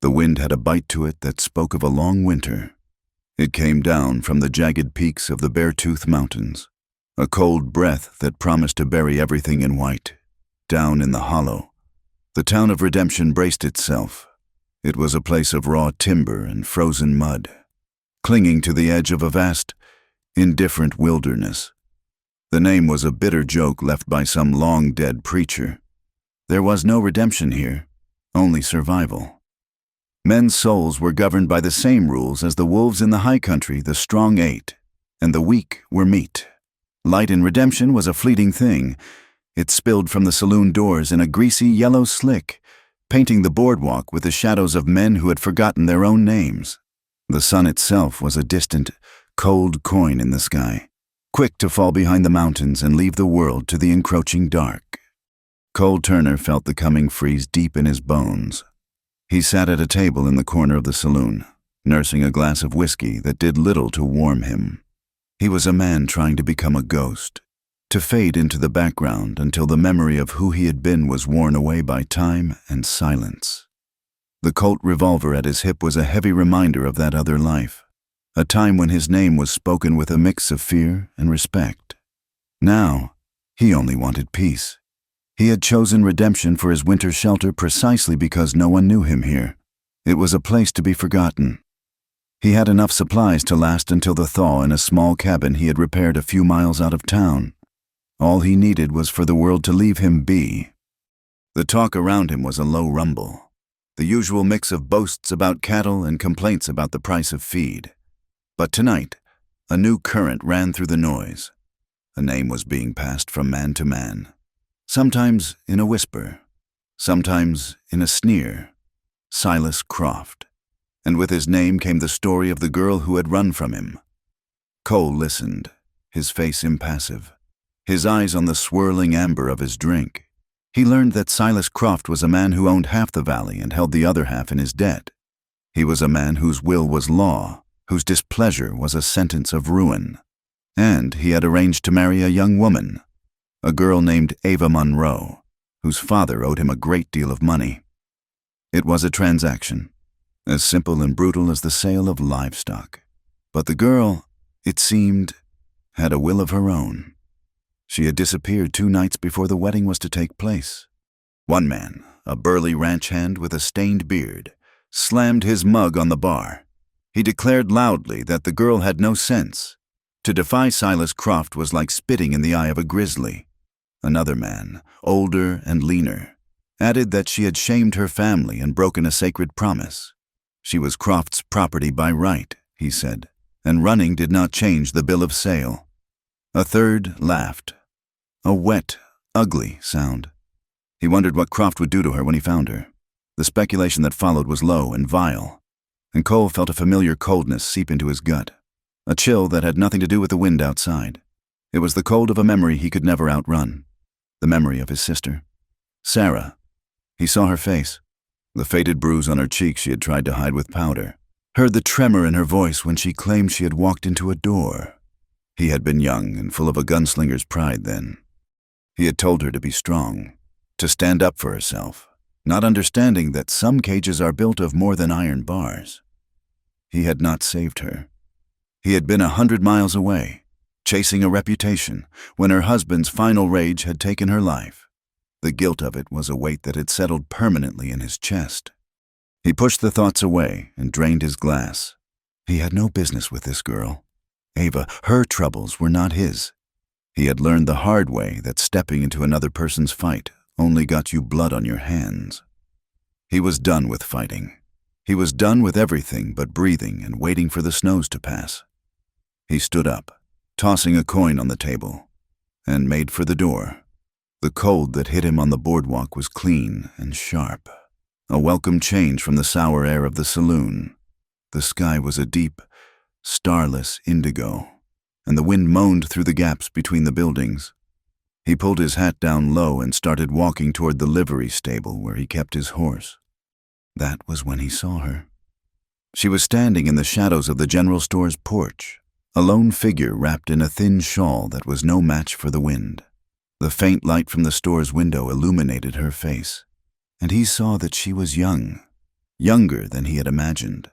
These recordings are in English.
The wind had a bite to it that spoke of a long winter. It came down from the jagged peaks of the Beartooth Mountains, a cold breath that promised to bury everything in white. Down in the hollow, the town of Redemption braced itself. It was a place of raw timber and frozen mud, clinging to the edge of a vast, indifferent wilderness. The name was a bitter joke left by some long-dead preacher. There was no redemption here, only survival. Men's souls were governed by the same rules as the wolves in the high country. The strong ate, and the weak were meat. Light in redemption was a fleeting thing. It spilled from the saloon doors in a greasy yellow slick, painting the boardwalk with the shadows of men who had forgotten their own names. The sun itself was a distant, cold coin in the sky, quick to fall behind the mountains and leave the world to the encroaching dark. Cole Turner felt the coming freeze deep in his bones. He sat at a table in the corner of the saloon, nursing a glass of whiskey that did little to warm him. He was a man trying to become a ghost, to fade into the background until the memory of who he had been was worn away by time and silence. The Colt revolver at his hip was a heavy reminder of that other life, a time when his name was spoken with a mix of fear and respect. Now, he only wanted peace. He had chosen redemption for his winter shelter precisely because no one knew him here. It was a place to be forgotten. He had enough supplies to last until the thaw in a small cabin he had repaired a few miles out of town. All he needed was for the world to leave him be. The talk around him was a low rumble, the usual mix of boasts about cattle and complaints about the price of feed. But tonight, a new current ran through the noise. A name was being passed from man to man. Sometimes in a whisper, sometimes in a sneer. Silas Croft. And with his name came the story of the girl who had run from him. Cole listened, his face impassive, his eyes on the swirling amber of his drink. He learned that Silas Croft was a man who owned half the valley and held the other half in his debt. He was a man whose will was law, whose displeasure was a sentence of ruin. And he had arranged to marry a young woman, a girl named Ava Monroe, whose father owed him a great deal of money. It was a transaction, as simple and brutal as the sale of livestock. But the girl, it seemed, had a will of her own. She had disappeared 2 nights before the wedding was to take place. One man, a burly ranch hand with a stained beard, slammed his mug on the bar. He declared loudly that the girl had no sense. To defy Silas Croft was like spitting in the eye of a grizzly. Another man, older and leaner, added that she had shamed her family and broken a sacred promise. She was Croft's property by right, he said, and running did not change the bill of sale. A third laughed. A wet, ugly sound. He wondered what Croft would do to her when he found her. The speculation that followed was low and vile, and Cole felt a familiar coldness seep into his gut, a chill that had nothing to do with the wind outside. It was the cold of a memory he could never outrun, the memory of his sister, Sarah. He saw her face, the faded bruise on her cheek she had tried to hide with powder, heard the tremor in her voice when she claimed she had walked into a door. He had been young and full of a gunslinger's pride then. He had told her to be strong, to stand up for herself, not understanding that some cages are built of more than iron bars. He had not saved her. He had been 100 miles away, chasing a reputation, when her husband's final rage had taken her life. The guilt of it was a weight that had settled permanently in his chest. He pushed the thoughts away and drained his glass. He had no business with this girl. Ava, her troubles were not his. He had learned the hard way that stepping into another person's fight only got you blood on your hands. He was done with fighting. He was done with everything but breathing and waiting for the snows to pass. He stood up, tossing a coin on the table, and made for the door. The cold that hit him on the boardwalk was clean and sharp, a welcome change from the sour air of the saloon. The sky was a deep, starless indigo, and the wind moaned through the gaps between the buildings. He pulled his hat down low and started walking toward the livery stable where he kept his horse. That was when he saw her. She was standing in the shadows of the general store's porch, a lone figure wrapped in a thin shawl that was no match for the wind. The faint light from the store's window illuminated her face, and he saw that she was young, younger than he had imagined.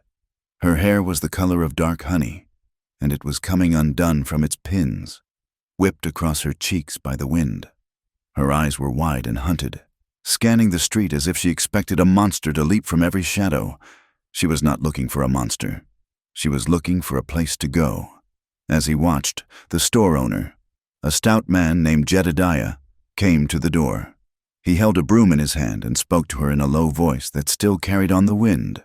Her hair was the color of dark honey, and it was coming undone from its pins, whipped across her cheeks by the wind. Her eyes were wide and hunted, scanning the street as if she expected a monster to leap from every shadow. She was not looking for a monster. She was looking for a place to go. As he watched, the store owner, a stout man named Jedediah, came to the door. He held a broom in his hand and spoke to her in a low voice that still carried on the wind.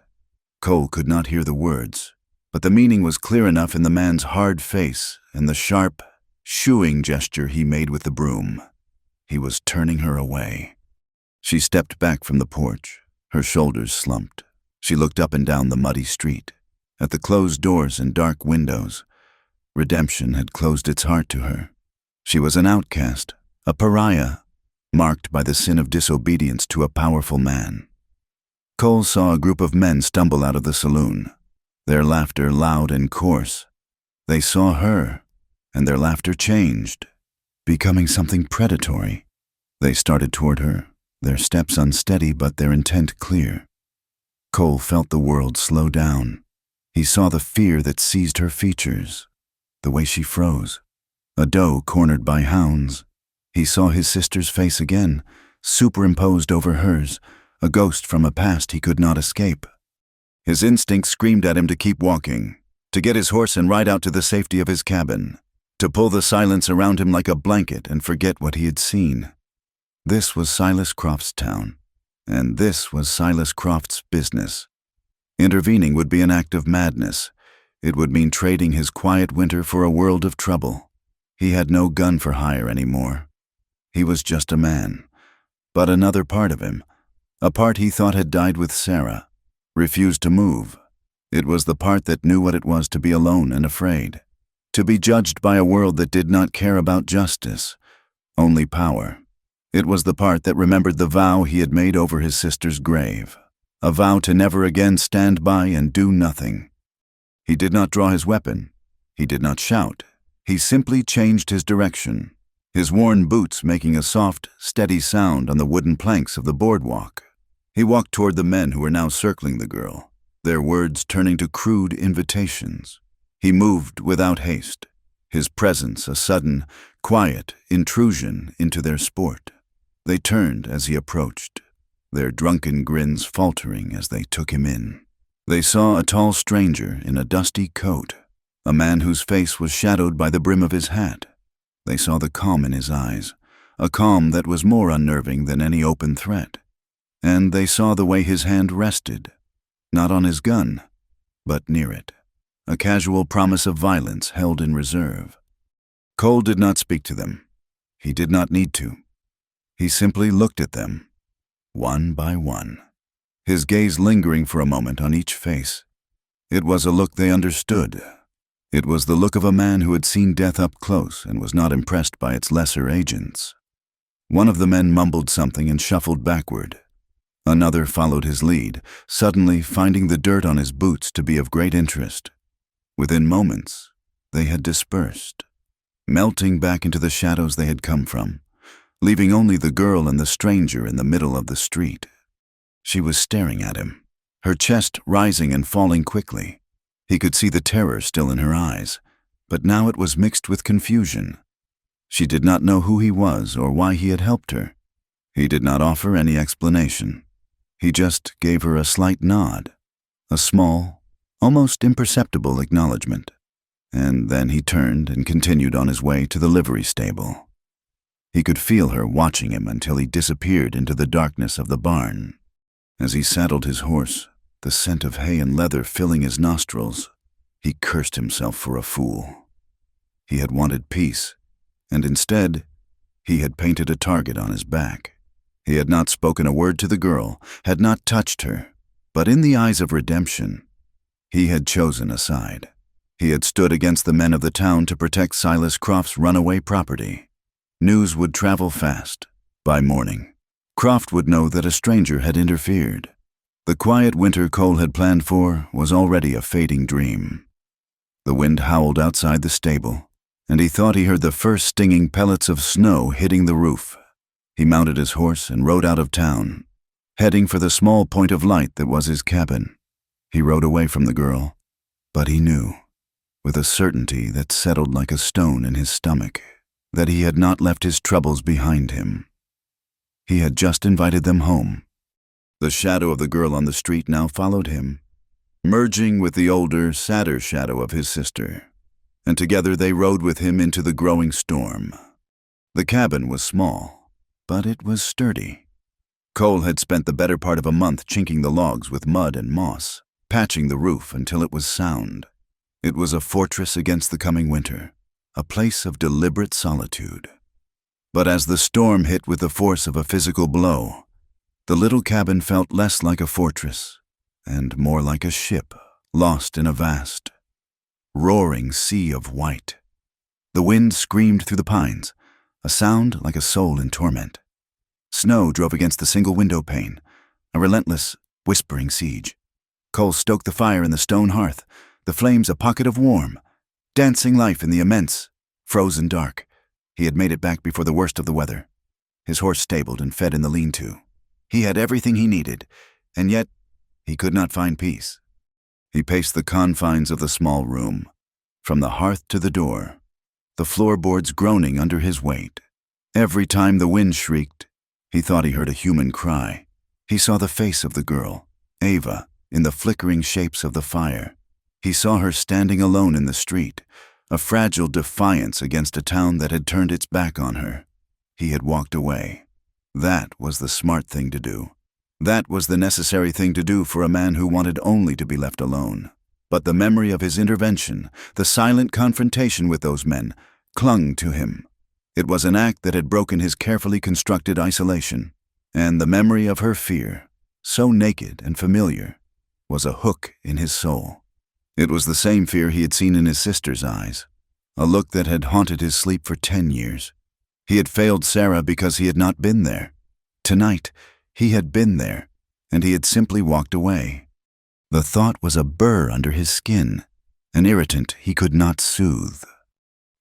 Cole could not hear the words, but the meaning was clear enough in the man's hard face and the sharp, shooing gesture he made with the broom. He was turning her away. She stepped back from the porch, her shoulders slumped. She looked up and down the muddy street, at the closed doors and dark windows. Redemption had closed its heart to her. She was an outcast, a pariah, marked by the sin of disobedience to a powerful man. Cole saw a group of men stumble out of the saloon, their laughter loud and coarse. They saw her, and their laughter changed, becoming something predatory. They started toward her, their steps unsteady but their intent clear. Cole felt the world slow down. He saw the fear that seized her features, the way she froze, a doe cornered by hounds. He saw his sister's face again, superimposed over hers, a ghost from a past he could not escape. His instinct screamed at him to keep walking, to get his horse and ride out to the safety of his cabin, to pull the silence around him like a blanket and forget what he had seen. This was Silas Croft's town, and this was Silas Croft's business. Intervening would be an act of madness. It would mean trading his quiet winter for a world of trouble. He had no gun for hire anymore. He was just a man. But another part of him, a part he thought had died with Sarah, refused to move. It was the part that knew what it was to be alone and afraid, to be judged by a world that did not care about justice, only power. It was the part that remembered the vow he had made over his sister's grave, a vow to never again stand by and do nothing. He did not draw his weapon. He did not shout. He simply changed his direction, his worn boots making a soft, steady sound on the wooden planks of the boardwalk. He walked toward the men who were now circling the girl, their words turning to crude invitations. He moved without haste, his presence a sudden, quiet intrusion into their sport. They turned as he approached, their drunken grins faltering as they took him in. They saw a tall stranger in a dusty coat, a man whose face was shadowed by the brim of his hat. They saw the calm in his eyes, a calm that was more unnerving than any open threat. And they saw the way his hand rested, not on his gun, but near it, a casual promise of violence held in reserve. Cole did not speak to them. He did not need to. He simply looked at them, one by one, his gaze lingering for a moment on each face. It was a look they understood. It was the look of a man who had seen death up close and was not impressed by its lesser agents. One of the men mumbled something and shuffled backward. Another followed his lead, suddenly finding the dirt on his boots to be of great interest. Within moments, they had dispersed, melting back into the shadows they had come from, leaving only the girl and the stranger in the middle of the street. She was staring at him, her chest rising and falling quickly. He could see the terror still in her eyes, but now it was mixed with confusion. She did not know who he was or why he had helped her. He did not offer any explanation. He just gave her a slight nod, a small, almost imperceptible acknowledgement, and then he turned and continued on his way to the livery stable. He could feel her watching him until he disappeared into the darkness of the barn. As he saddled his horse, the scent of hay and leather filling his nostrils, he cursed himself for a fool. He had wanted peace, and instead, he had painted a target on his back. He had not spoken a word to the girl, had not touched her, but in the eyes of redemption, he had chosen a side. He had stood against the men of the town to protect Silas Croft's runaway property. News would travel fast. By morning, Croft would know that a stranger had interfered. The quiet winter Cole had planned for was already a fading dream. The wind howled outside the stable, and he thought he heard the first stinging pellets of snow hitting the roof. He mounted his horse and rode out of town. heading for the small point of light that was his cabin. He rode away from the girl, but he knew, with a certainty that settled like a stone in his stomach, that he had not left his troubles behind him. He had just invited them home. The shadow of the girl on the street now followed him, merging with the older, sadder shadow of his sister, and together they rode with him into the growing storm. The cabin was small, but it was sturdy. Cole had spent the better part of a month chinking the logs with mud and moss, patching the roof until it was sound. It was a fortress against the coming winter, a place of deliberate solitude. But as the storm hit with the force of a physical blow, the little cabin felt less like a fortress and more like a ship lost in a vast, roaring sea of white. The wind screamed through the pines, a sound like a soul in torment. Snow drove against the single window pane, a relentless, whispering siege. Cole stoked the fire in the stone hearth, the flames a pocket of warm, dancing life in the immense, frozen dark. He had made it back before the worst of the weather. His horse stabled and fed in the lean-to. He had everything he needed, and yet he could not find peace. He paced the confines of the small room, from the hearth to the door, the floorboards groaning under his weight. Every time the wind shrieked, he thought he heard a human cry. He saw the face of the girl, Ava, in the flickering shapes of the fire. He saw her standing alone in the street, a fragile defiance against a town that had turned its back on her. He had walked away. That was the smart thing to do. That was the necessary thing to do for a man who wanted only to be left alone. But the memory of his intervention, the silent confrontation with those men, clung to him. It was an act that had broken his carefully constructed isolation, and the memory of her fear, so naked and familiar, was a hook in his soul. It was the same fear he had seen in his sister's eyes, a look that had haunted his sleep for 10 years. He had failed Sarah because he had not been there. Tonight, he had been there, and he had simply walked away. The thought was a burr under his skin, an irritant he could not soothe.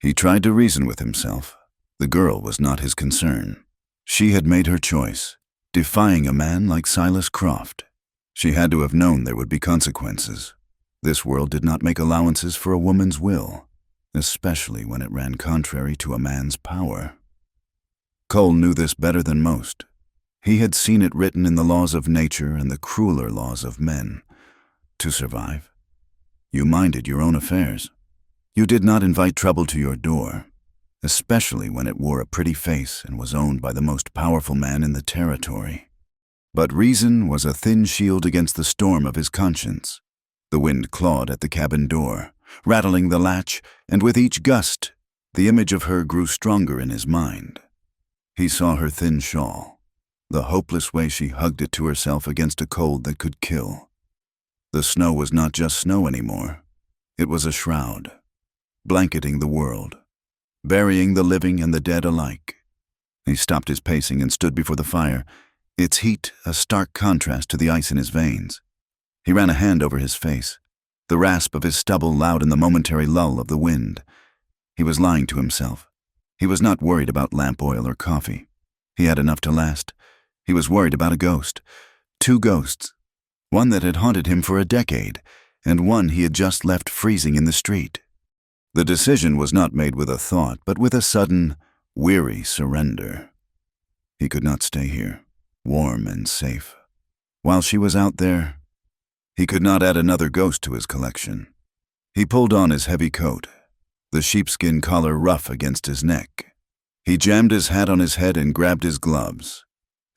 He tried to reason with himself. The girl was not his concern. She had made her choice, defying a man like Silas Croft. She had to have known there would be consequences. This world did not make allowances for a woman's will, especially when it ran contrary to a man's power. Cole knew this better than most. He had seen it written in the laws of nature and the crueler laws of men. To survive, you minded your own affairs. You did not invite trouble to your door, especially when it wore a pretty face and was owned by the most powerful man in the territory. But reason was a thin shield against the storm of his conscience. The wind clawed at the cabin door, rattling the latch, and with each gust, the image of her grew stronger in his mind. He saw her thin shawl, the hopeless way she hugged it to herself against a cold that could kill. The snow was not just snow anymore. It was a shroud, blanketing the world, burying the living and the dead alike. He stopped his pacing and stood before the fire, its heat a stark contrast to the ice in his veins. He ran a hand over his face, the rasp of his stubble loud in the momentary lull of the wind. He was lying to himself. He was not worried about lamp oil or coffee. He had enough to last. He was worried about a ghost. 2 ghosts. One that had haunted him for a decade, and one he had just left freezing in the street. The decision was not made with a thought, but with a sudden, weary surrender. He could not stay here, warm and safe. While she was out there, he could not add another ghost to his collection. He pulled on his heavy coat, the sheepskin collar rough against his neck. He jammed his hat on his head and grabbed his gloves.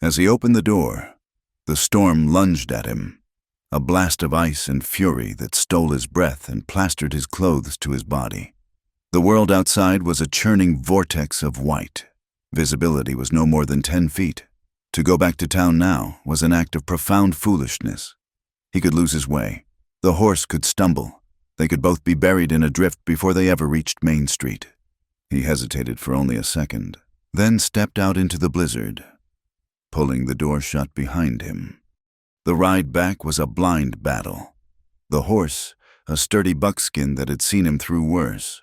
As he opened the door, the storm lunged at him, a blast of ice and fury that stole his breath and plastered his clothes to his body. The world outside was a churning vortex of white. Visibility was no more than 10 feet. To go back to town now was an act of profound foolishness. He could lose his way. The horse could stumble. They could both be buried in a drift before they ever reached Main Street. He hesitated for only a second, then stepped out into the blizzard, pulling the door shut behind him. The ride back was a blind battle. The horse, a sturdy buckskin that had seen him through worse,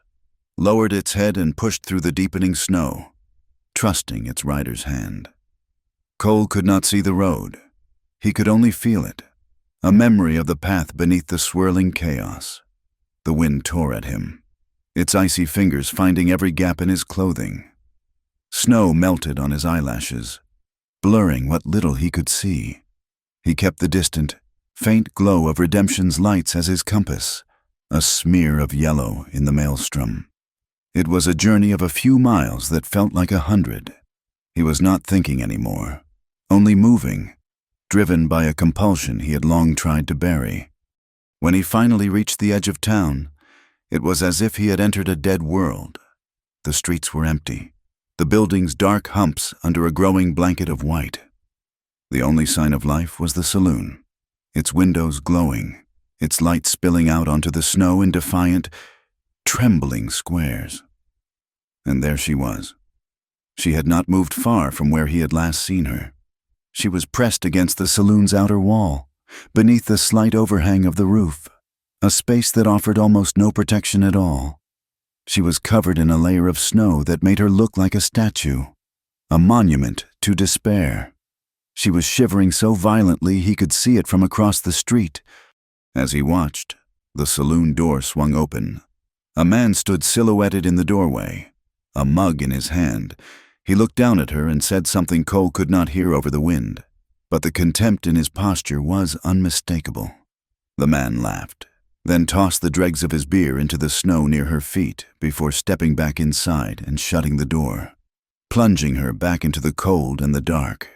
lowered its head and pushed through the deepening snow, trusting its rider's hand. Cole could not see the road. He could only feel it, a memory of the path beneath the swirling chaos. The wind tore at him, its icy fingers finding every gap in his clothing. Snow melted on his eyelashes, blurring what little he could see. He kept the distant, faint glow of redemption's lights as his compass, a smear of yellow in the maelstrom. It was a journey of a few miles that felt like 100. He was not thinking anymore, only moving, driven by a compulsion he had long tried to bury. When he finally reached the edge of town, it was as if he had entered a dead world. The streets were empty, the buildings dark humps under a growing blanket of white. The only sign of life was the saloon, its windows glowing, its light spilling out onto the snow in defiant, trembling squares. And there she was. She had not moved far from where he had last seen her. She was pressed against the saloon's outer wall, beneath the slight overhang of the roof, a space that offered almost no protection at all. She was covered in a layer of snow that made her look like a statue, a monument to despair. She was shivering so violently he could see it from across the street. As he watched, the saloon door swung open. A man stood silhouetted in the doorway, a mug in his hand. He looked down at her and said something Cole could not hear over the wind, but the contempt in his posture was unmistakable. The man laughed, then tossed the dregs of his beer into the snow near her feet before stepping back inside and shutting the door, plunging her back into the cold and the dark.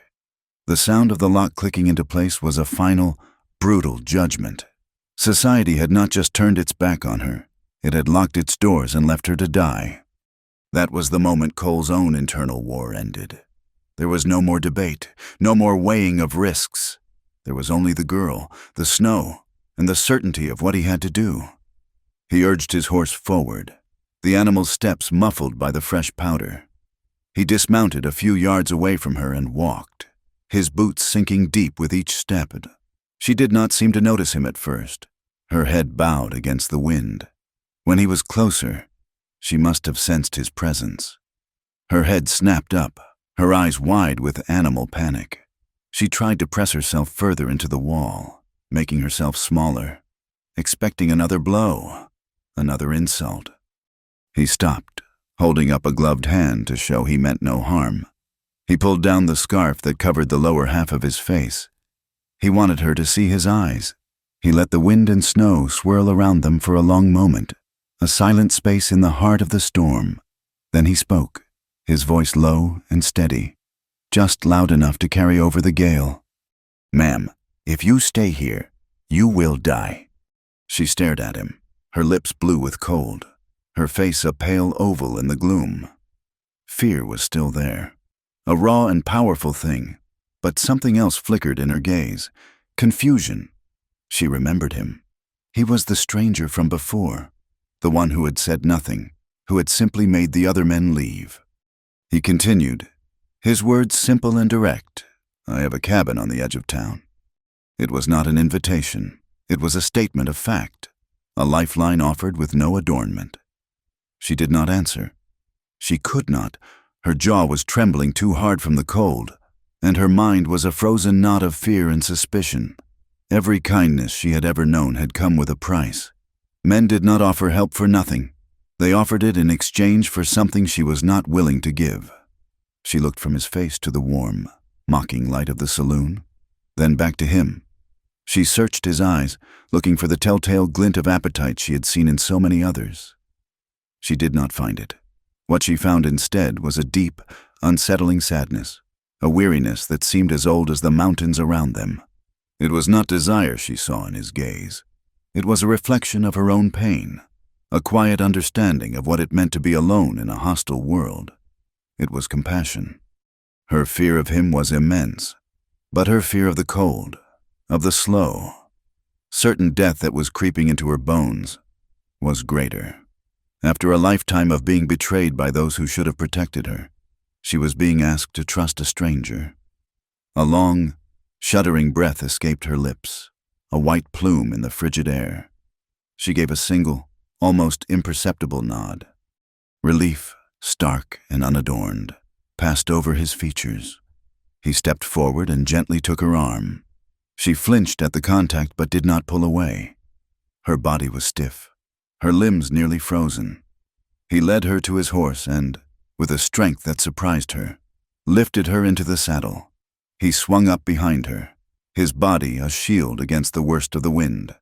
The sound of the lock clicking into place was a final, brutal judgment. Society had not just turned its back on her, it had locked its doors and left her to die. That was the moment Cole's own internal war ended. There was no more debate, no more weighing of risks. There was only the girl, the snow, and the certainty of what he had to do. He urged his horse forward, the animal's steps muffled by the fresh powder. He dismounted a few yards away from her and walked, his boots sinking deep with each step. She did not seem to notice him at first, her head bowed against the wind. When he was closer, she must have sensed his presence. Her head snapped up, her eyes wide with animal panic. She tried to press herself further into the wall, making herself smaller, expecting another blow, another insult. He stopped, holding up a gloved hand to show he meant no harm. He pulled down the scarf that covered the lower half of his face. He wanted her to see his eyes. He let the wind and snow swirl around them for a long moment, a silent space in the heart of the storm. Then he spoke, his voice low and steady, just loud enough to carry over the gale. "Ma'am, if you stay here, you will die." She stared at him, her lips blue with cold, her face a pale oval in the gloom. Fear was still there, a raw and powerful thing, but something else flickered in her gaze. Confusion. She remembered him. He was the stranger from before, the one who had said nothing, who had simply made the other men leave. He continued, his words simple and direct. "I have a cabin on the edge of town." It was not an invitation. It was a statement of fact, a lifeline offered with no adornment. She did not answer. She could not. Her jaw was trembling too hard from the cold, and her mind was a frozen knot of fear and suspicion. Every kindness she had ever known had come with a price. Men did not offer help for nothing. They offered it in exchange for something she was not willing to give. She looked from his face to the warm, mocking light of the saloon, then back to him. She searched his eyes, looking for the telltale glint of appetite she had seen in so many others. She did not find it. What she found instead was a deep, unsettling sadness, a weariness that seemed as old as the mountains around them. It was not desire she saw in his gaze. It was a reflection of her own pain, a quiet understanding of what it meant to be alone in a hostile world. It was compassion. Her fear of him was immense, but her fear of the cold, of the slow, certain death that was creeping into her bones, was greater. After a lifetime of being betrayed by those who should have protected her, she was being asked to trust a stranger. A long, shuddering breath escaped her lips, a white plume in the frigid air. She gave a single, almost imperceptible nod. Relief, stark and unadorned, passed over his features. He stepped forward and gently took her arm. She flinched at the contact but did not pull away. Her body was stiff, her limbs nearly frozen. He led her to his horse and, with a strength that surprised her, lifted her into the saddle. He swung up behind her, his body a shield against the worst of the wind.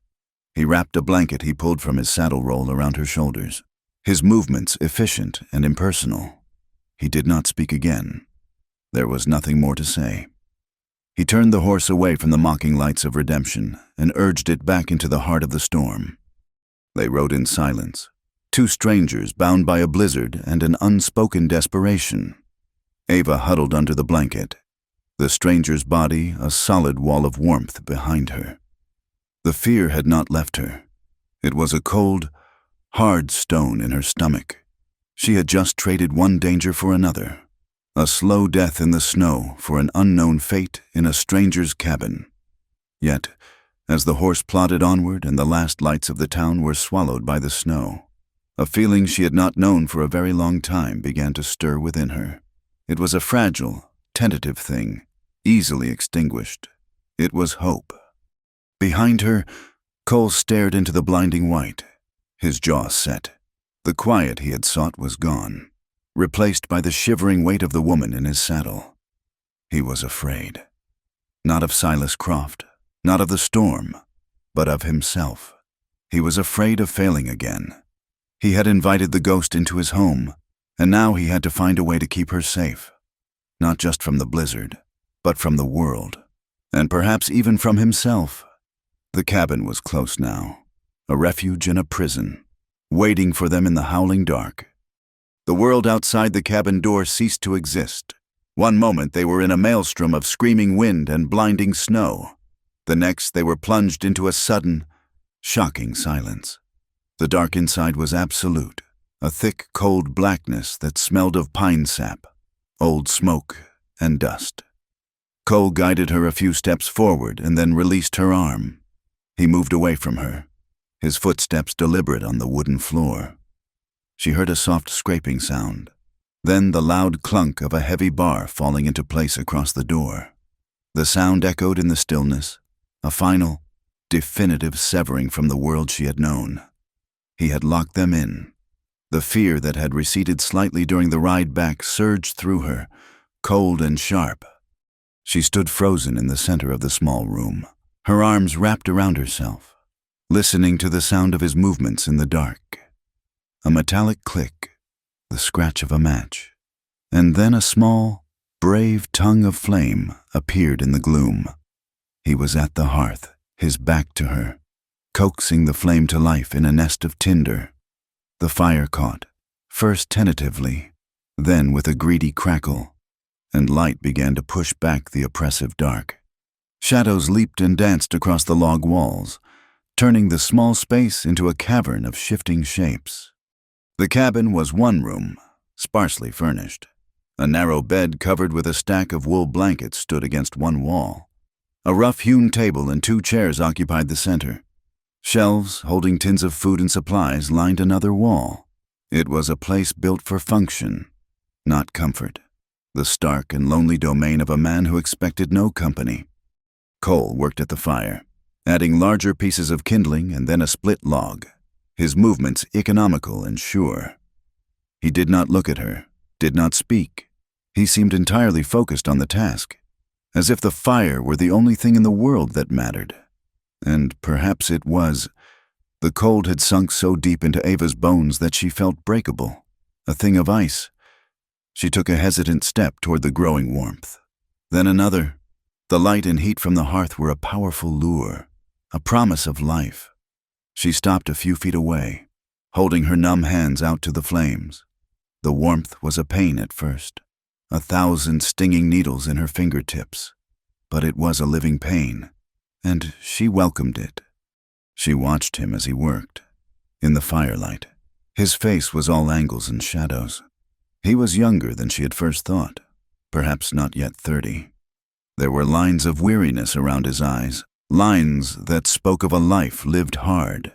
He wrapped a blanket he pulled from his saddle roll around her shoulders, his movements efficient and impersonal. He did not speak again. There was nothing more to say. He turned the horse away from the mocking lights of redemption and urged it back into the heart of the storm. They rode in silence, two strangers bound by a blizzard and an unspoken desperation. Ava huddled under the blanket, the stranger's body a solid wall of warmth behind her. The fear had not left her. It was a cold, hard stone in her stomach. She had just traded one danger for another, a slow death in the snow for an unknown fate in a stranger's cabin. Yet, as the horse plodded onward and the last lights of the town were swallowed by the snow, a feeling she had not known for a very long time began to stir within her. It was a fragile, tentative thing, easily extinguished. It was hope. Behind her, Cole stared into the blinding white, his jaw set. The quiet he had sought was gone, replaced by the shivering weight of the woman in his saddle. He was afraid. Not of Silas Croft, not of the storm, but of himself. He was afraid of failing again. He had invited the ghost into his home, and now he had to find a way to keep her safe. Not just from the blizzard, but from the world, and perhaps even from himself. The cabin was close now, a refuge in a prison, waiting for them in the howling dark. The world outside the cabin door ceased to exist. One moment they were in a maelstrom of screaming wind and blinding snow. The next they were plunged into a sudden, shocking silence. The dark inside was absolute, a thick, cold blackness that smelled of pine sap, old smoke, and dust. Cole guided her a few steps forward and then released her arm. He moved away from her, his footsteps deliberate on the wooden floor. She heard a soft scraping sound, then the loud clunk of a heavy bar falling into place across the door. The sound echoed in the stillness, a final, definitive severing from the world she had known. He had locked them in. The fear that had receded slightly during the ride back surged through her, cold and sharp. She stood frozen in the center of the small room, her arms wrapped around herself, listening to the sound of his movements in the dark. A metallic click, the scratch of a match, and then a small, brave tongue of flame appeared in the gloom. He was at the hearth, his back to her, coaxing the flame to life in a nest of tinder. The fire caught, first tentatively, then with a greedy crackle, and light began to push back the oppressive dark. Shadows leaped and danced across the log walls, turning the small space into a cavern of shifting shapes. The cabin was one room, sparsely furnished. A narrow bed covered with a stack of wool blankets stood against one wall. A rough-hewn table and two chairs occupied the center. Shelves holding tins of food and supplies lined another wall. It was a place built for function, not comfort. The stark and lonely domain of a man who expected no company. Cole worked at the fire, adding larger pieces of kindling and then a split log, his movements economical and sure. He did not look at her, did not speak. He seemed entirely focused on the task, as if the fire were the only thing in the world that mattered. And perhaps it was. The cold had sunk so deep into Ava's bones that she felt breakable, a thing of ice. She took a hesitant step toward the growing warmth. Then another. The light and heat from the hearth were a powerful lure, a promise of life. She stopped a few feet away, holding her numb hands out to the flames. The warmth was a pain at first, 1,000 stinging needles in her fingertips, but it was a living pain, and she welcomed it. She watched him as he worked. In the firelight, his face was all angles and shadows. He was younger than she had first thought, perhaps not yet 30. There were lines of weariness around his eyes, lines that spoke of a life lived hard.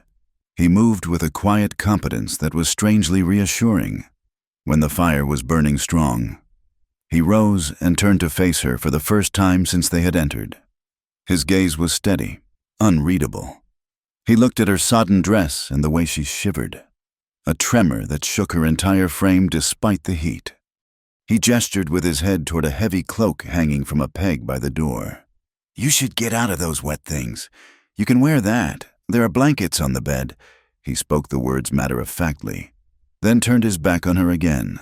He moved with a quiet competence that was strangely reassuring. When the fire was burning strong, he rose and turned to face her for the first time since they had entered. His gaze was steady, unreadable. He looked at her sodden dress and the way she shivered, a tremor that shook her entire frame despite the heat. He gestured with his head toward a heavy cloak hanging from a peg by the door. "You should get out of those wet things. You can wear that. There are blankets on the bed." He spoke the words matter-of-factly, then turned his back on her again,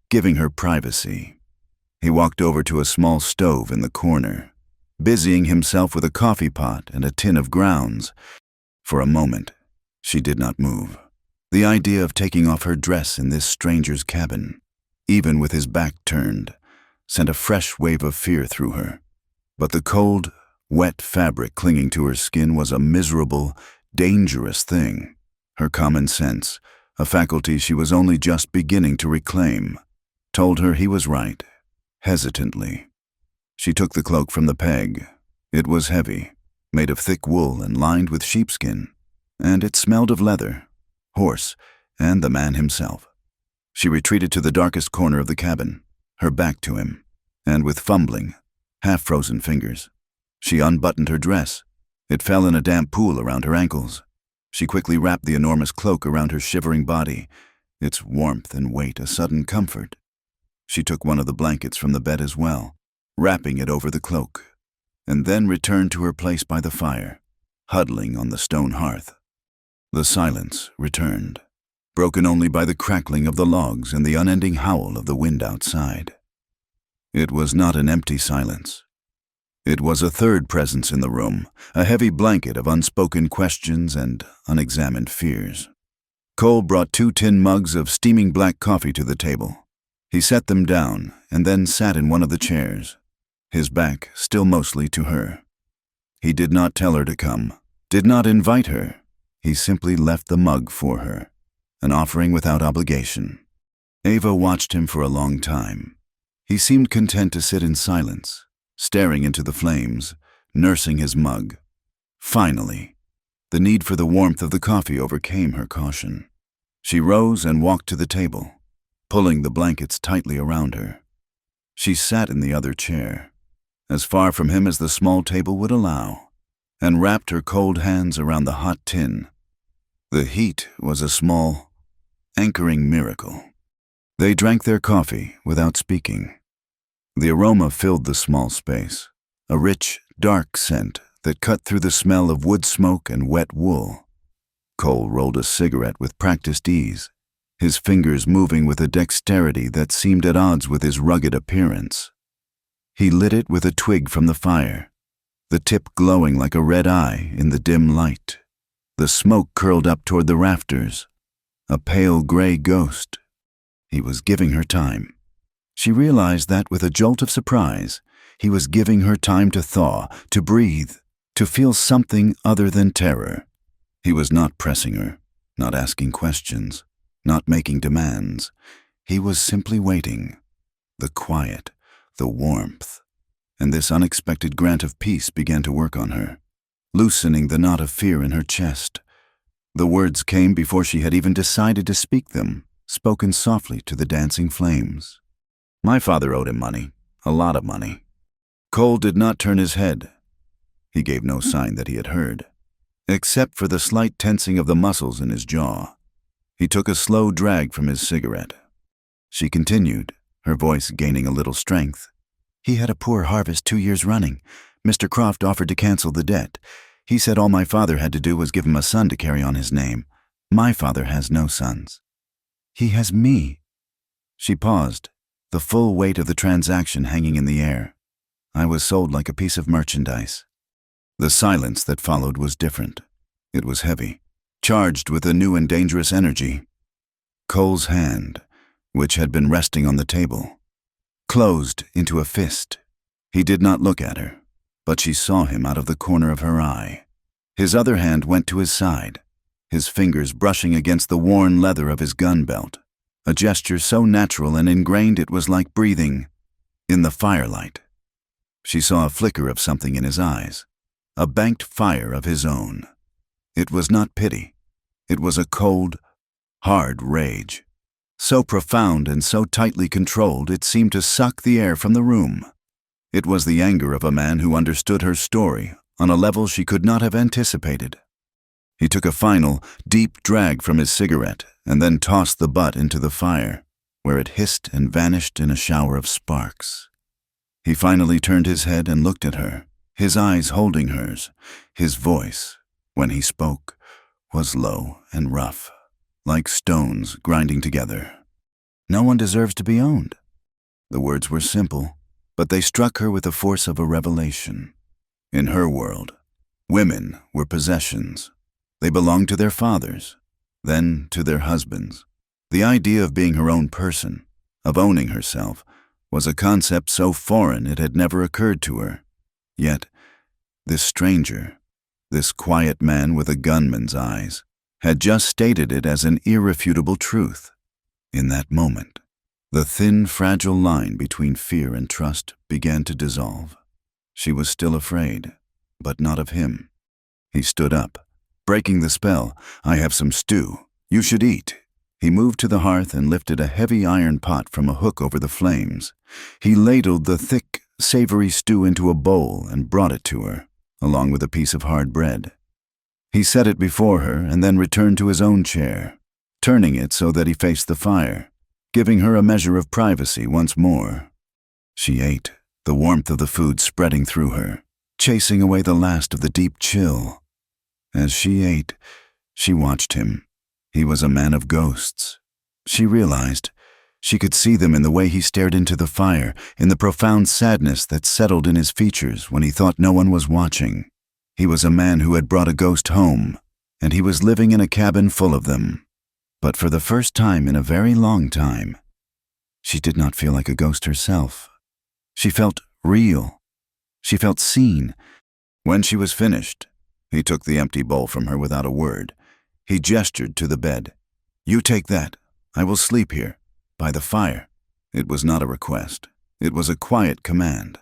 giving her privacy. He walked over to a small stove in the corner, busying himself with a coffee pot and a tin of grounds. For a moment, she did not move. The idea of taking off her dress in this stranger's cabin, even with his back turned, sent a fresh wave of fear through her. But the cold, wet fabric clinging to her skin was a miserable, dangerous thing. Her common sense, a faculty she was only just beginning to reclaim, told her he was right, hesitantly. She took the cloak from the peg. It was heavy, made of thick wool and lined with sheepskin, and it smelled of leather, horse, and the man himself. She retreated to the darkest corner of the cabin, her back to him, and with fumbling, half-frozen fingers, she unbuttoned her dress. It fell in a damp pool around her ankles. She quickly wrapped the enormous cloak around her shivering body, its warmth and weight a sudden comfort. She took one of the blankets from the bed as well, wrapping it over the cloak, and then returned to her place by the fire, huddling on the stone hearth. The silence returned, broken only by the crackling of the logs and the unending howl of the wind outside. It was not an empty silence. It was a third presence in the room, a heavy blanket of unspoken questions and unexamined fears. Cole brought 2 tin mugs of steaming black coffee to the table. He set them down and then sat in one of the chairs, his back still mostly to her. He did not tell her to come, did not invite her. He simply left the mug for her, an offering without obligation. Ava watched him for a long time. He seemed content to sit in silence, staring into the flames, nursing his mug. Finally, the need for the warmth of the coffee overcame her caution. She rose and walked to the table, pulling the blankets tightly around her. She sat in the other chair, as far from him as the small table would allow, and wrapped her cold hands around the hot tin. The heat was a small, anchoring miracle. They drank their coffee without speaking. The aroma filled the small space, a rich, dark scent that cut through the smell of wood smoke and wet wool. Cole rolled a cigarette with practiced ease, his fingers moving with a dexterity that seemed at odds with his rugged appearance. He lit it with a twig from the fire, the tip glowing like a red eye in the dim light. The smoke curled up toward the rafters, a pale gray ghost. He was giving her time. She realized that with a jolt of surprise, he was giving her time to thaw, to breathe, to feel something other than terror. He was not pressing her, not asking questions, not making demands. He was simply waiting. The quiet, the warmth, and this unexpected grant of peace began to work on her, loosening the knot of fear in her chest. The words came before she had even decided to speak them, spoken softly to the dancing flames. My father owed him money, a lot of money. Cole did not turn his head. He gave no sign that he had heard, except for the slight tensing of the muscles in his jaw. He took a slow drag from his cigarette. She continued, her voice gaining a little strength. He had a poor harvest 2 years running. Mr. Croft offered to cancel the debt. He said all my father had to do was give him a son to carry on his name. My father has no sons. He has me. She paused, the full weight of the transaction hanging in the air. I was sold like a piece of merchandise. The silence that followed was different. It was heavy, charged with a new and dangerous energy. Cole's hand, which had been resting on the table, closed into a fist. He did not look at her, but she saw him out of the corner of her eye. His other hand went to his side, his fingers brushing against the worn leather of his gun belt, a gesture so natural and ingrained it was like breathing. In the firelight, she saw a flicker of something in his eyes, a banked fire of his own. It was not pity. It was a cold, hard rage, so profound and so tightly controlled it seemed to suck the air from the room. It was the anger of a man who understood her story on a level she could not have anticipated. He took a final, deep drag from his cigarette and then tossed the butt into the fire, where it hissed and vanished in a shower of sparks. He finally turned his head and looked at her, his eyes holding hers. His voice, when he spoke, was low and rough, like stones grinding together. "No one deserves to be owned." The words were simple, but they struck her with the force of a revelation. In her world, women were possessions. They belonged to their fathers, then to their husbands. The idea of being her own person, of owning herself, was a concept so foreign it had never occurred to her. Yet, this stranger, this quiet man with a gunman's eyes, had just stated it as an irrefutable truth. In that moment, the thin, fragile line between fear and trust began to dissolve. She was still afraid, but not of him. He stood up, breaking the spell. "I have some stew. You should eat." He moved to the hearth and lifted a heavy iron pot from a hook over the flames. He ladled the thick, savory stew into a bowl and brought it to her, along with a piece of hard bread. He set it before her and then returned to his own chair, turning it so that he faced the fire, giving her a measure of privacy once more. She ate, the warmth of the food spreading through her, chasing away the last of the deep chill. As she ate, she watched him. He was a man of ghosts. She realized she could see them in the way he stared into the fire, in the profound sadness that settled in his features when he thought no one was watching. He was a man who had brought a ghost home, and he was living in a cabin full of them. But for the first time in a very long time, she did not feel like a ghost herself. She felt real. She felt seen. When she was finished, he took the empty bowl from her without a word. He gestured to the bed. "You take that. I will sleep here, by the fire." It was not a request. It was a quiet command,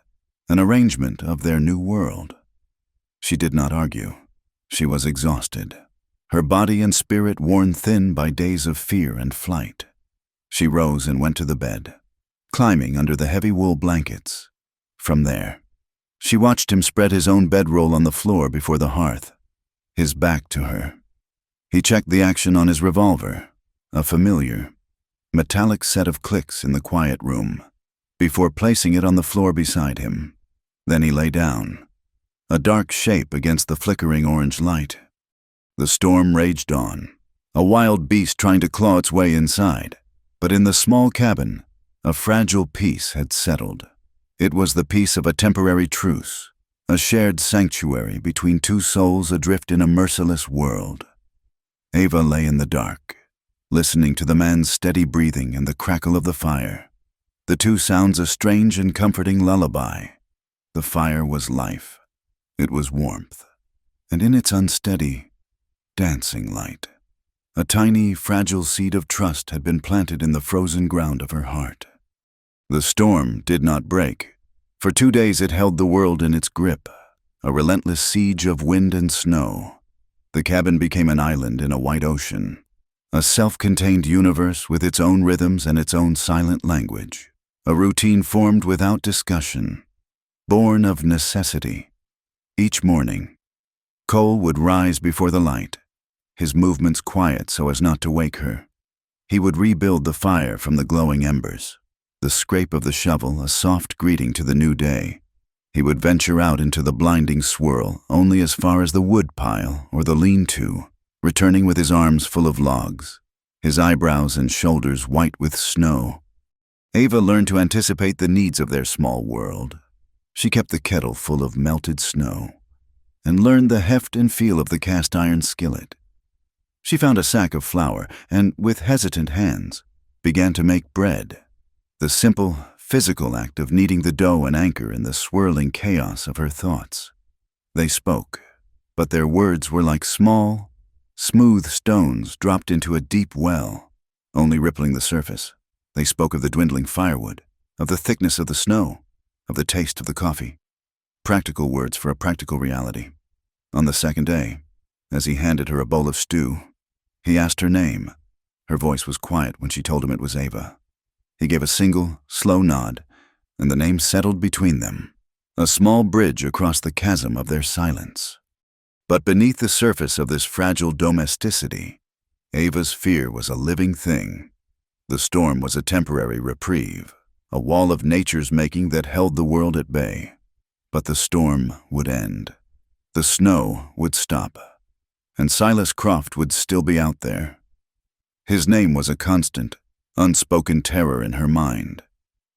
an arrangement of their new world. She did not argue. She was exhausted, her body and spirit worn thin by days of fear and flight. She rose and went to the bed, climbing under the heavy wool blankets. From there, she watched him spread his own bedroll on the floor before the hearth, his back to her. He checked the action on his revolver, a familiar, metallic set of clicks in the quiet room, before placing it on the floor beside him. Then he lay down, a dark shape against the flickering orange light. The storm raged on, a wild beast trying to claw its way inside. But in the small cabin, a fragile peace had settled. It was the peace of a temporary truce, a shared sanctuary between two souls adrift in a merciless world. Ava lay in the dark, listening to the man's steady breathing and the crackle of the fire. The two sounds a strange and comforting lullaby. The fire was life. It was warmth. And in its unsteady, dancing light, a tiny, fragile seed of trust had been planted in the frozen ground of her heart. The storm did not break. For 2 days it held the world in its grip, a relentless siege of wind and snow. The cabin became an island in a white ocean, a self-contained universe with its own rhythms and its own silent language, a routine formed without discussion, born of necessity. Each morning, Cole would rise before the light, his movements quiet so as not to wake her. He would rebuild the fire from the glowing embers, the scrape of the shovel a soft greeting to the new day. He would venture out into the blinding swirl only as far as the wood pile or the lean-to, returning with his arms full of logs, his eyebrows and shoulders white with snow. Ava learned to anticipate the needs of their small world. She kept the kettle full of melted snow and learned the heft and feel of the cast-iron skillet. She found a sack of flour and, with hesitant hands, began to make bread, the simple, physical act of kneading the dough and anchor in the swirling chaos of her thoughts. They spoke, but their words were like small, smooth stones dropped into a deep well, only rippling the surface. They spoke of the dwindling firewood, of the thickness of the snow, of the taste of the coffee. Practical words for a practical reality. On the second day, as he handed her a bowl of stew, he asked her name. Her voice was quiet when she told him it was Ava. He gave a single, slow nod, and the name settled between them. a small bridge across the chasm of their silence. But beneath the surface of this fragile domesticity, Ava's fear was a living thing. The storm was a temporary reprieve, a wall of nature's making that held the world at bay. But the storm would end. The snow would stop, and Silas Croft would still be out there. His name was a constant, unspoken terror in her mind.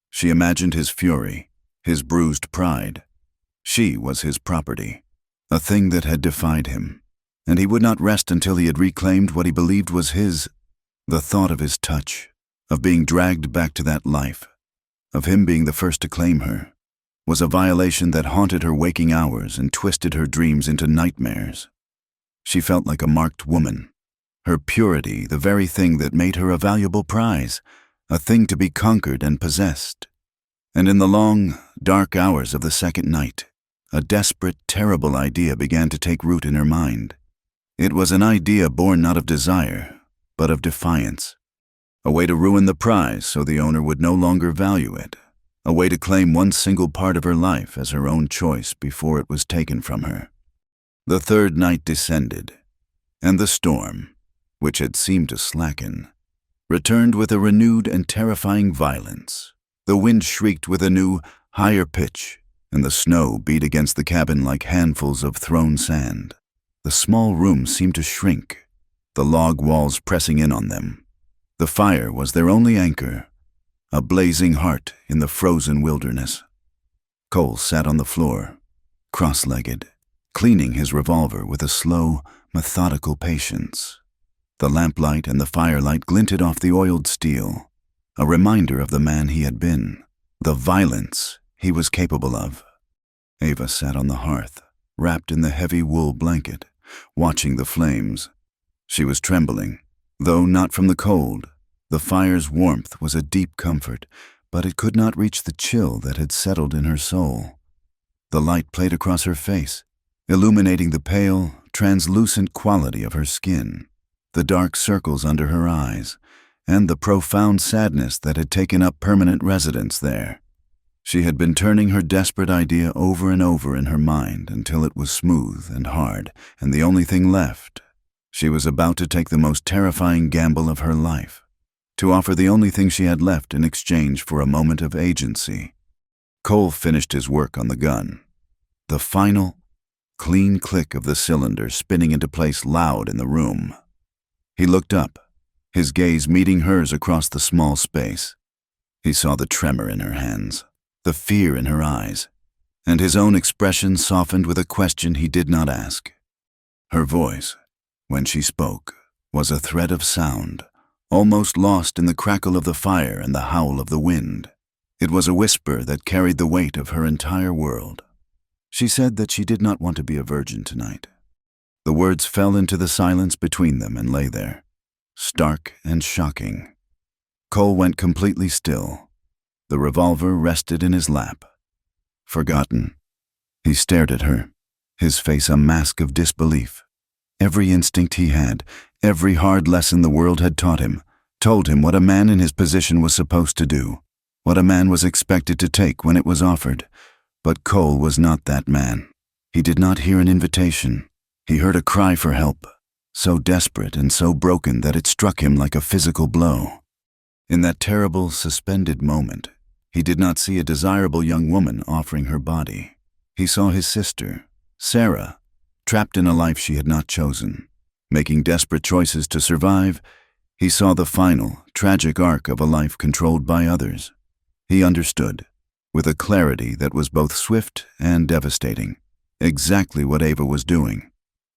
She imagined his fury, his bruised pride. She was his property, a thing that had defied him, and he would not rest until he had reclaimed what he believed was his. The thought of his touch, of being dragged back to that life, of him being the first to claim her, was a violation that haunted her waking hours and twisted her dreams into nightmares. She felt like a marked woman, her purity the very thing that made her a valuable prize, a thing to be conquered and possessed. And in the long, dark hours of the second night, a desperate, terrible idea began to take root in her mind. It was an idea born not of desire, but of defiance. A way to ruin the prize so the owner would no longer value it. A way to claim one single part of her life as her own choice before it was taken from her. The third night descended, and the storm, which had seemed to slacken, returned with a renewed and terrifying violence. The wind shrieked with a new, higher pitch, and the snow beat against the cabin like handfuls of thrown sand. The small room seemed to shrink, the log walls pressing in on them. The fire was their only anchor, a blazing heart in the frozen wilderness. Cole sat on the floor, cross-legged, cleaning his revolver with a slow, methodical patience. The lamplight and the firelight glinted off the oiled steel, a reminder of the man he had been, the violence he was capable of. Ava sat on the hearth, wrapped in the heavy wool blanket, watching the flames. She was trembling, though not from the cold. The fire's warmth was a deep comfort, but it could not reach the chill that had settled in her soul. The light played across her face, illuminating the pale, translucent quality of her skin, the dark circles under her eyes, and the profound sadness that had taken up permanent residence there. She had been turning her desperate idea over and over in her mind until it was smooth and hard, and the only thing left. She was about to take the most terrifying gamble of her life, to offer the only thing she had left in exchange for a moment of agency. Cole finished his work on the gun. The final, clean click of the cylinder spinning into place loud in the room. He looked up, his gaze meeting hers across the small space. He saw the tremor in her hands, the fear in her eyes, and his own expression softened with a question he did not ask. Her voice, when she spoke, was a thread of sound, almost lost in the crackle of the fire and the howl of the wind. It was a whisper that carried the weight of her entire world. She said that she did not want to be a virgin tonight. The words fell into the silence between them and lay there, stark and shocking. Cole went completely still. The revolver rested in his lap. Forgotten. He stared at her, his face a mask of disbelief. Every instinct he had, every hard lesson the world had taught him, told him what a man in his position was supposed to do, what a man was expected to take when it was offered. But Cole was not that man. He did not hear an invitation. He heard a cry for help, so desperate and so broken that it struck him like a physical blow. In that terrible, suspended moment, he did not see a desirable young woman offering her body. He saw his sister, Sarah, trapped in a life she had not chosen, making desperate choices to survive. He saw the final, tragic arc of a life controlled by others. He understood, with a clarity that was both swift and devastating, exactly what Ava was doing.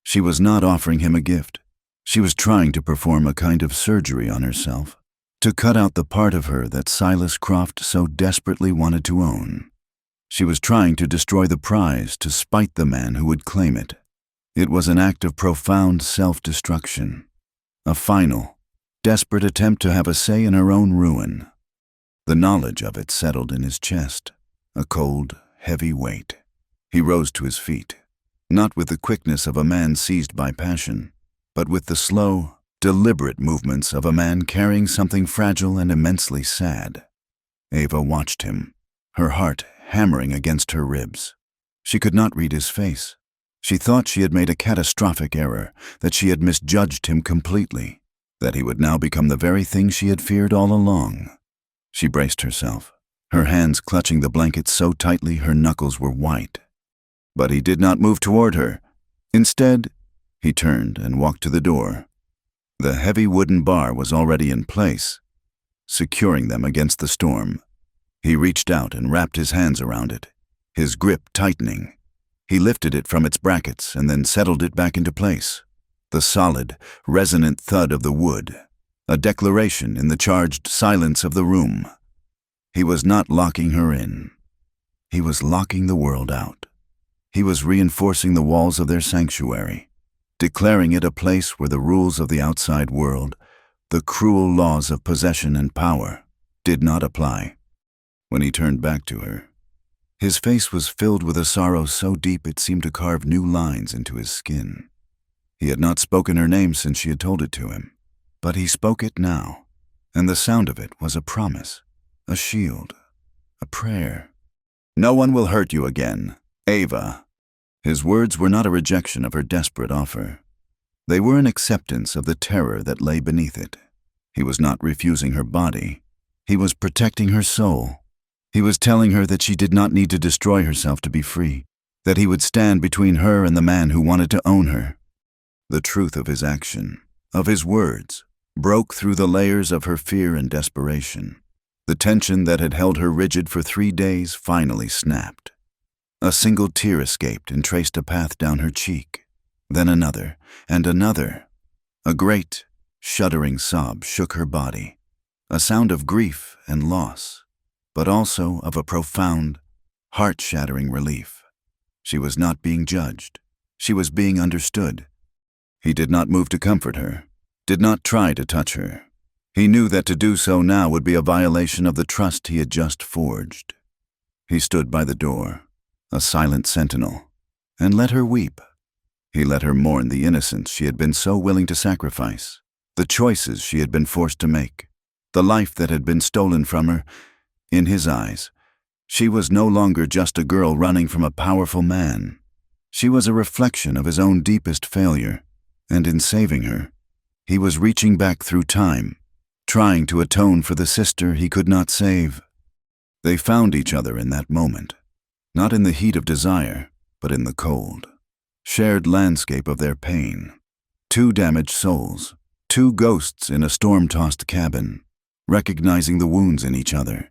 She was not offering him a gift. She was trying to perform a kind of surgery on herself, to cut out the part of her that Silas Croft so desperately wanted to own. She was trying to destroy the prize to spite the man who would claim it. It was an act of profound self-destruction, a final, desperate attempt to have a say in her own ruin. The knowledge of it settled in his chest, a cold, heavy weight. He rose to his feet, not with the quickness of a man seized by passion, but with the slow, deliberate movements of a man carrying something fragile and immensely sad. Ava watched him, her heart hammering against her ribs. She could not read his face. She thought she had made a catastrophic error, that she had misjudged him completely, that he would now become the very thing she had feared all along. She braced herself, her hands clutching the blanket so tightly her knuckles were white. But he did not move toward her. Instead, he turned and walked to the door. The heavy wooden bar was already in place, securing them against the storm. He reached out and wrapped his hands around it, his grip tightening. He lifted it from its brackets and then settled it back into place. The solid, resonant thud of the wood, a declaration in the charged silence of the room. He was not locking her in. He was locking the world out. He was reinforcing the walls of their sanctuary, declaring it a place where the rules of the outside world, the cruel laws of possession and power, did not apply. When he turned back to her, his face was filled with a sorrow so deep it seemed to carve new lines into his skin. He had not spoken her name since she had told it to him, but he spoke it now, and the sound of it was a promise, a shield, a prayer. "No one will hurt you again, Ava." His words were not a rejection of her desperate offer. They were an acceptance of the terror that lay beneath it. He was not refusing her body. He was protecting her soul. He was telling her that she did not need to destroy herself to be free, that he would stand between her and the man who wanted to own her. The truth of his action, of his words, broke through the layers of her fear and desperation. The tension that had held her rigid for 3 days finally snapped. A single tear escaped and traced a path down her cheek, then another and another. A great, shuddering sob shook her body, a sound of grief and loss, but also of a profound, heart-shattering relief. She was not being judged. She was being understood. He did not move to comfort her, did not try to touch her. He knew that to do so now would be a violation of the trust he had just forged. He stood by the door, a silent sentinel, and let her weep. He let her mourn the innocence she had been so willing to sacrifice, the choices she had been forced to make, the life that had been stolen from her. In his eyes, she was no longer just a girl running from a powerful man. She was a reflection of his own deepest failure, and in saving her, he was reaching back through time, trying to atone for the sister he could not save. They found each other in that moment, not in the heat of desire, but in the cold, shared landscape of their pain. 2 damaged souls, 2 ghosts in a storm-tossed cabin, recognizing the wounds in each other.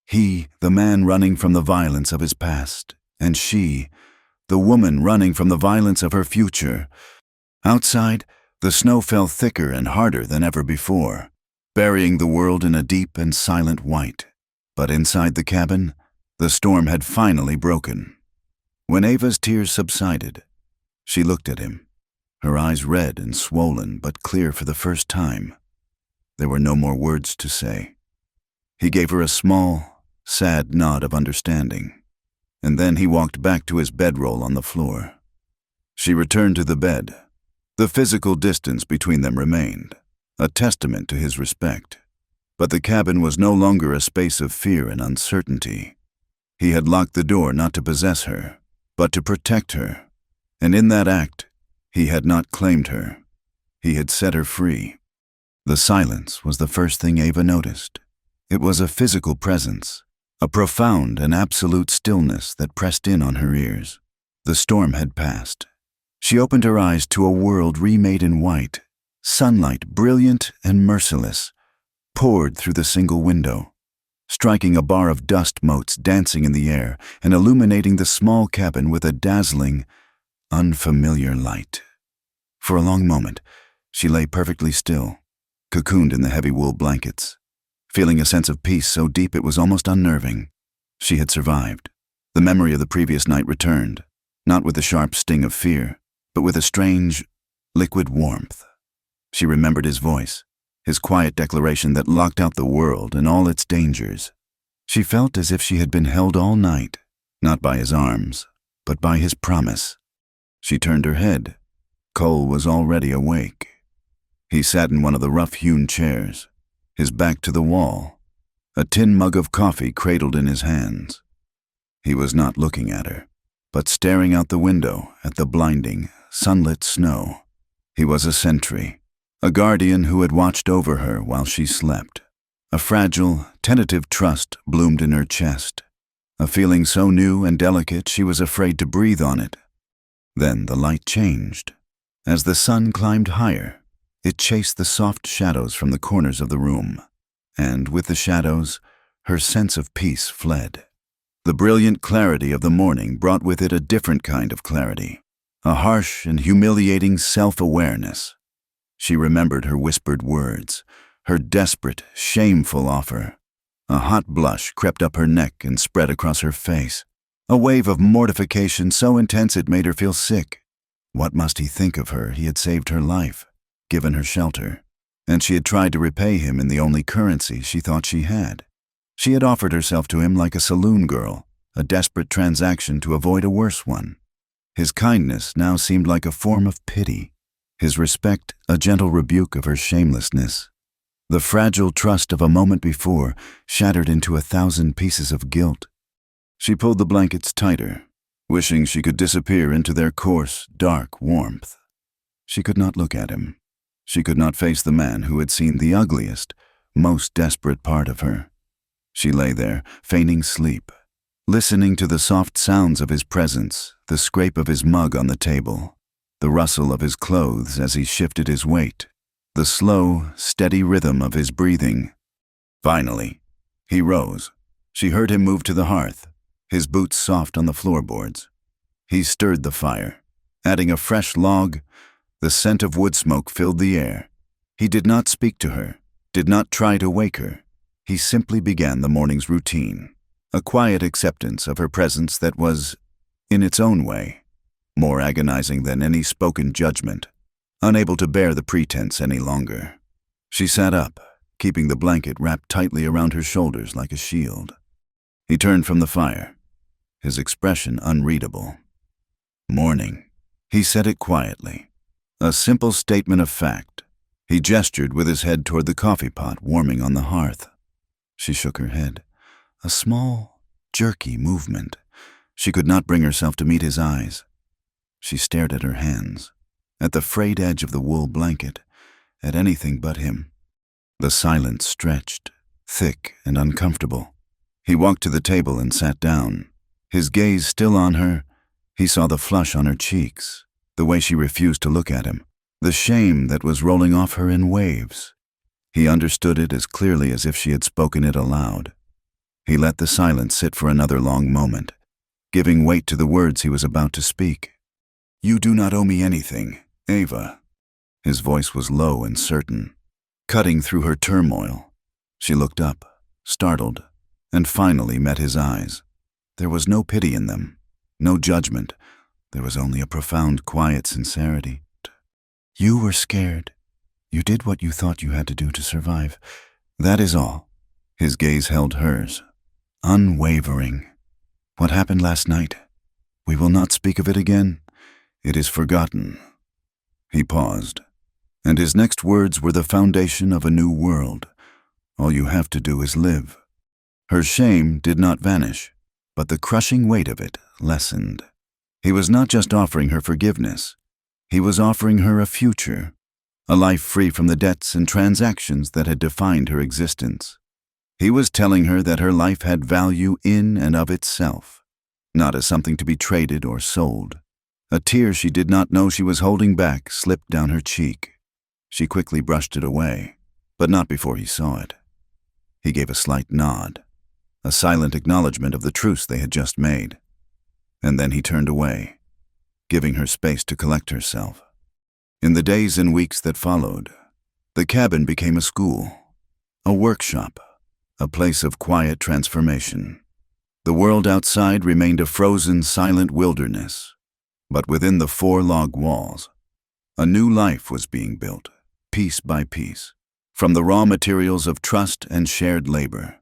He, the man running from the violence of his past, and she, the woman running from the violence of her future. Outside, the snow fell thicker and harder than ever before, burying the world in a deep and silent white. But inside the cabin, the storm had finally broken. When Ava's tears subsided, she looked at him, her eyes red and swollen but clear for the first time. There were no more words to say. He gave her a small, sad nod of understanding, and then he walked back to his bedroll on the floor. She returned to the bed. The physical distance between them remained, a testament to his respect. But the cabin was no longer a space of fear and uncertainty. He had locked the door not to possess her, but to protect her, and in that act, he had not claimed her. He had set her free. The silence was the first thing Ava noticed. It was a physical presence, a profound and absolute stillness that pressed in on her ears. The storm had passed. She opened her eyes to a world remade in white. Sunlight, brilliant and merciless, poured through the single window, striking a bar of dust motes dancing in the air and illuminating the small cabin with a dazzling, unfamiliar light. For a long moment, she lay perfectly still, cocooned in the heavy wool blankets, feeling a sense of peace so deep it was almost unnerving. She had survived. The memory of the previous night returned, not with the sharp sting of fear, but with a strange, liquid warmth. She remembered his voice, his quiet declaration that locked out the world and all its dangers. She felt as if she had been held all night, not by his arms, but by his promise. She turned her head. Cole was already awake. He sat in one of the rough-hewn chairs, his back to the wall, a tin mug of coffee cradled in his hands. He was not looking at her, but staring out the window at the blinding, sunlit snow. He was a sentry, a guardian who had watched over her while she slept. A fragile, tentative trust bloomed in her chest, a feeling so new and delicate she was afraid to breathe on it. Then the light changed. As the sun climbed higher, it chased the soft shadows from the corners of the room, and with the shadows, her sense of peace fled. The brilliant clarity of the morning brought with it a different kind of clarity, a harsh and humiliating self-awareness. She remembered her whispered words, her desperate, shameful offer. A hot blush crept up her neck and spread across her face, a wave of mortification so intense it made her feel sick. What must he think of her? He had saved her life, given her shelter, and she had tried to repay him in the only currency she thought she had. She had offered herself to him like a saloon girl, a desperate transaction to avoid a worse one. His kindness now seemed like a form of pity, his respect a gentle rebuke of her shamelessness. The fragile trust of a moment before shattered into 1,000 pieces of guilt. She pulled the blankets tighter, wishing she could disappear into their coarse, dark warmth. She could not look at him. She could not face the man who had seen the ugliest, most desperate part of her. She lay there, feigning sleep, listening to the soft sounds of his presence, the scrape of his mug on the table, the rustle of his clothes as he shifted his weight, the slow, steady rhythm of his breathing. Finally, he rose. She heard him move to the hearth, his boots soft on the floorboards. He stirred the fire, adding a fresh log. The scent of wood smoke filled the air. He did not speak to her, did not try to wake her. He simply began the morning's routine, a quiet acceptance of her presence that was, in its own way, more agonizing than any spoken judgment, unable to bear the pretense any longer. She sat up, keeping the blanket wrapped tightly around her shoulders like a shield. He turned from the fire, his expression unreadable. "Morning," he said it quietly, a simple statement of fact. He gestured with his head toward the coffee pot warming on the hearth. She shook her head, a small, jerky movement. She could not bring herself to meet his eyes. She stared at her hands, at the frayed edge of the wool blanket, at anything but him. The silence stretched, thick and uncomfortable. He walked to the table and sat down. His gaze still on her, he saw the flush on her cheeks, the way she refused to look at him, the shame that was rolling off her in waves. He understood it as clearly as if she had spoken it aloud. He let the silence sit for another long moment, giving weight to the words he was about to speak. "You do not owe me anything, Ava." His voice was low and certain, cutting through her turmoil. She looked up, startled, and finally met his eyes. There was no pity in them, no judgment. There was only a profound, quiet sincerity. "You were scared. You did what you thought you had to do to survive. That is all." His gaze held hers, unwavering. "What happened last night? We will not speak of it again. It is forgotten." He paused, and his next words were the foundation of a new world. All you have to do is live. Her shame did not vanish, but the crushing weight of it lessened. He was not just offering her forgiveness. He was offering her a future, a life free from the debts and transactions that had defined her existence. He was telling her that her life had value in and of itself, not as something to be traded or sold. A tear she did not know she was holding back slipped down her cheek. She quickly brushed it away, but not before he saw it. He gave a slight nod, a silent acknowledgement of the truce they had just made. And then he turned away, giving her space to collect herself. In the days and weeks that followed, the cabin became a school, a workshop, a place of quiet transformation. The world outside remained a frozen, silent wilderness, but within the 4 log walls, a new life was being built, piece by piece, from the raw materials of trust and shared labor.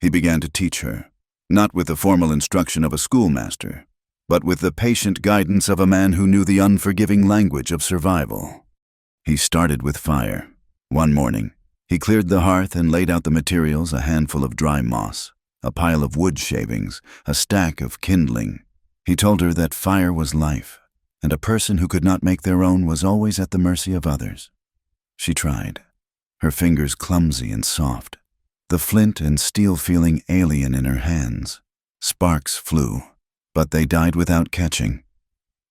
He began to teach her, not with the formal instruction of a schoolmaster, but with the patient guidance of a man who knew the unforgiving language of survival. He started with fire. One morning, he cleared the hearth and laid out the materials, a handful of dry moss, a pile of wood shavings, a stack of kindling. He told her that fire was life, and a person who could not make their own was always at the mercy of others. She tried, her fingers clumsy and soft, the flint and steel feeling alien in her hands. Sparks flew, but they died without catching.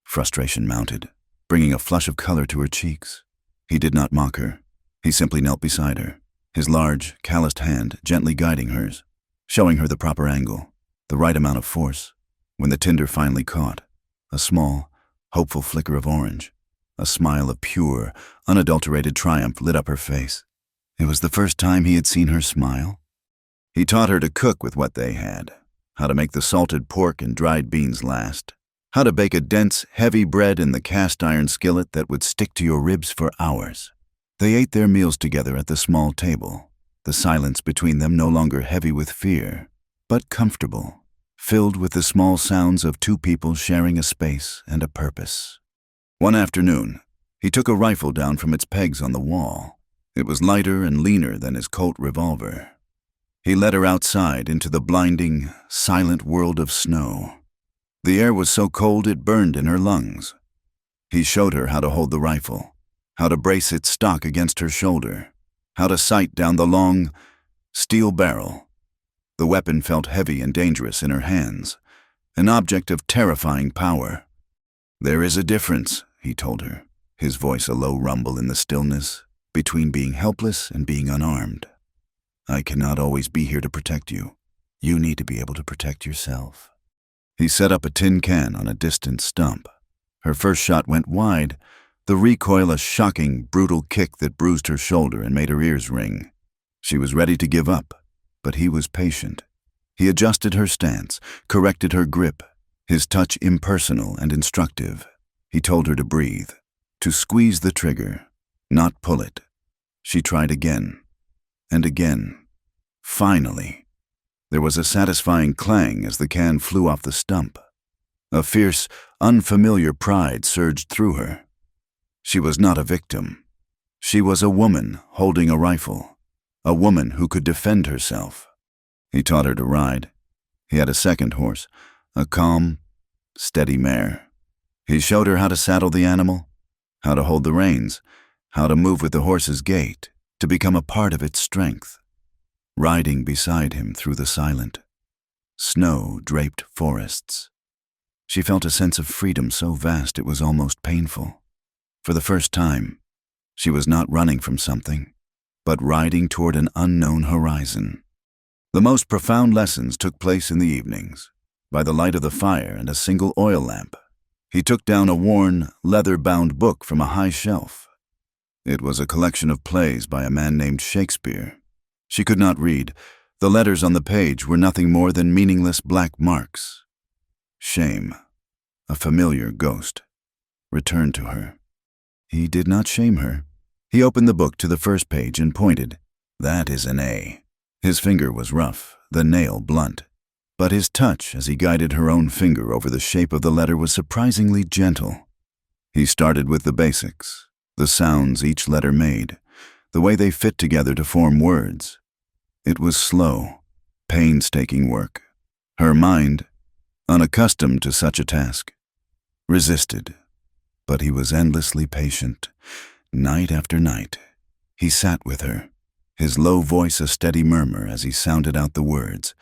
Frustration mounted, bringing a flush of color to her cheeks. He did not mock her. He simply knelt beside her, his large, calloused hand gently guiding hers, showing her the proper angle, the right amount of force. When the tinder finally caught, a small, hopeful flicker of orange, a smile of pure, unadulterated triumph lit up her face. It was the first time he had seen her smile. He taught her to cook with what they had, how to make the salted pork and dried beans last, how to bake a dense, heavy bread in the cast-iron skillet that would stick to your ribs for hours. They ate their meals together at the small table, the silence between them no longer heavy with fear, but comfortable, filled with the small sounds of two people sharing a space and a purpose. One afternoon, he took a rifle down from its pegs on the wall. It was lighter and leaner than his Colt revolver. He led her outside into the blinding, silent world of snow. The air was so cold it burned in her lungs. He showed her how to hold the rifle, how to brace its stock against her shoulder, how to sight down the long, steel barrel. The weapon felt heavy and dangerous in her hands, an object of terrifying power. "There is a difference," he told her, his voice a low rumble in the stillness, "between being helpless and being unarmed. I cannot always be here to protect you. You need to be able to protect yourself." He set up a tin can on a distant stump. Her first shot went wide, the recoil a shocking, brutal kick that bruised her shoulder and made her ears ring. She was ready to give up, but he was patient. He adjusted her stance, corrected her grip, his touch impersonal and instructive. He told her to breathe, to squeeze the trigger, not pull it. She tried again, and again. Finally, there was a satisfying clang as the can flew off the stump. A fierce, unfamiliar pride surged through her. She was not a victim. She was a woman holding a rifle, a woman who could defend herself. He taught her to ride. He had a second horse, a calm, steady mare. He showed her how to saddle the animal, how to hold the reins, how to move with the horse's gait, to become a part of its strength. Riding beside him through the silent, snow-draped forests. She felt a sense of freedom so vast it was almost painful. For the first time, she was not running from something, but riding toward an unknown horizon. The most profound lessons took place in the evenings, by the light of the fire and a single oil lamp. He took down a worn, leather-bound book from a high shelf. It was a collection of plays by a man named Shakespeare. She could not read. The letters on the page were nothing more than meaningless black marks. Shame, a familiar ghost, returned to her. He did not shame her. He opened the book to the first page and pointed. "That is an A." His finger was rough, the nail blunt, but his touch as he guided her own finger over the shape of the letter was surprisingly gentle. He started with the basics, the sounds each letter made, the way they fit together to form words. It was slow, painstaking work. Her mind, unaccustomed to such a task, resisted, but he was endlessly patient. Night after night, he sat with her, his low voice a steady murmur as he sounded out the words,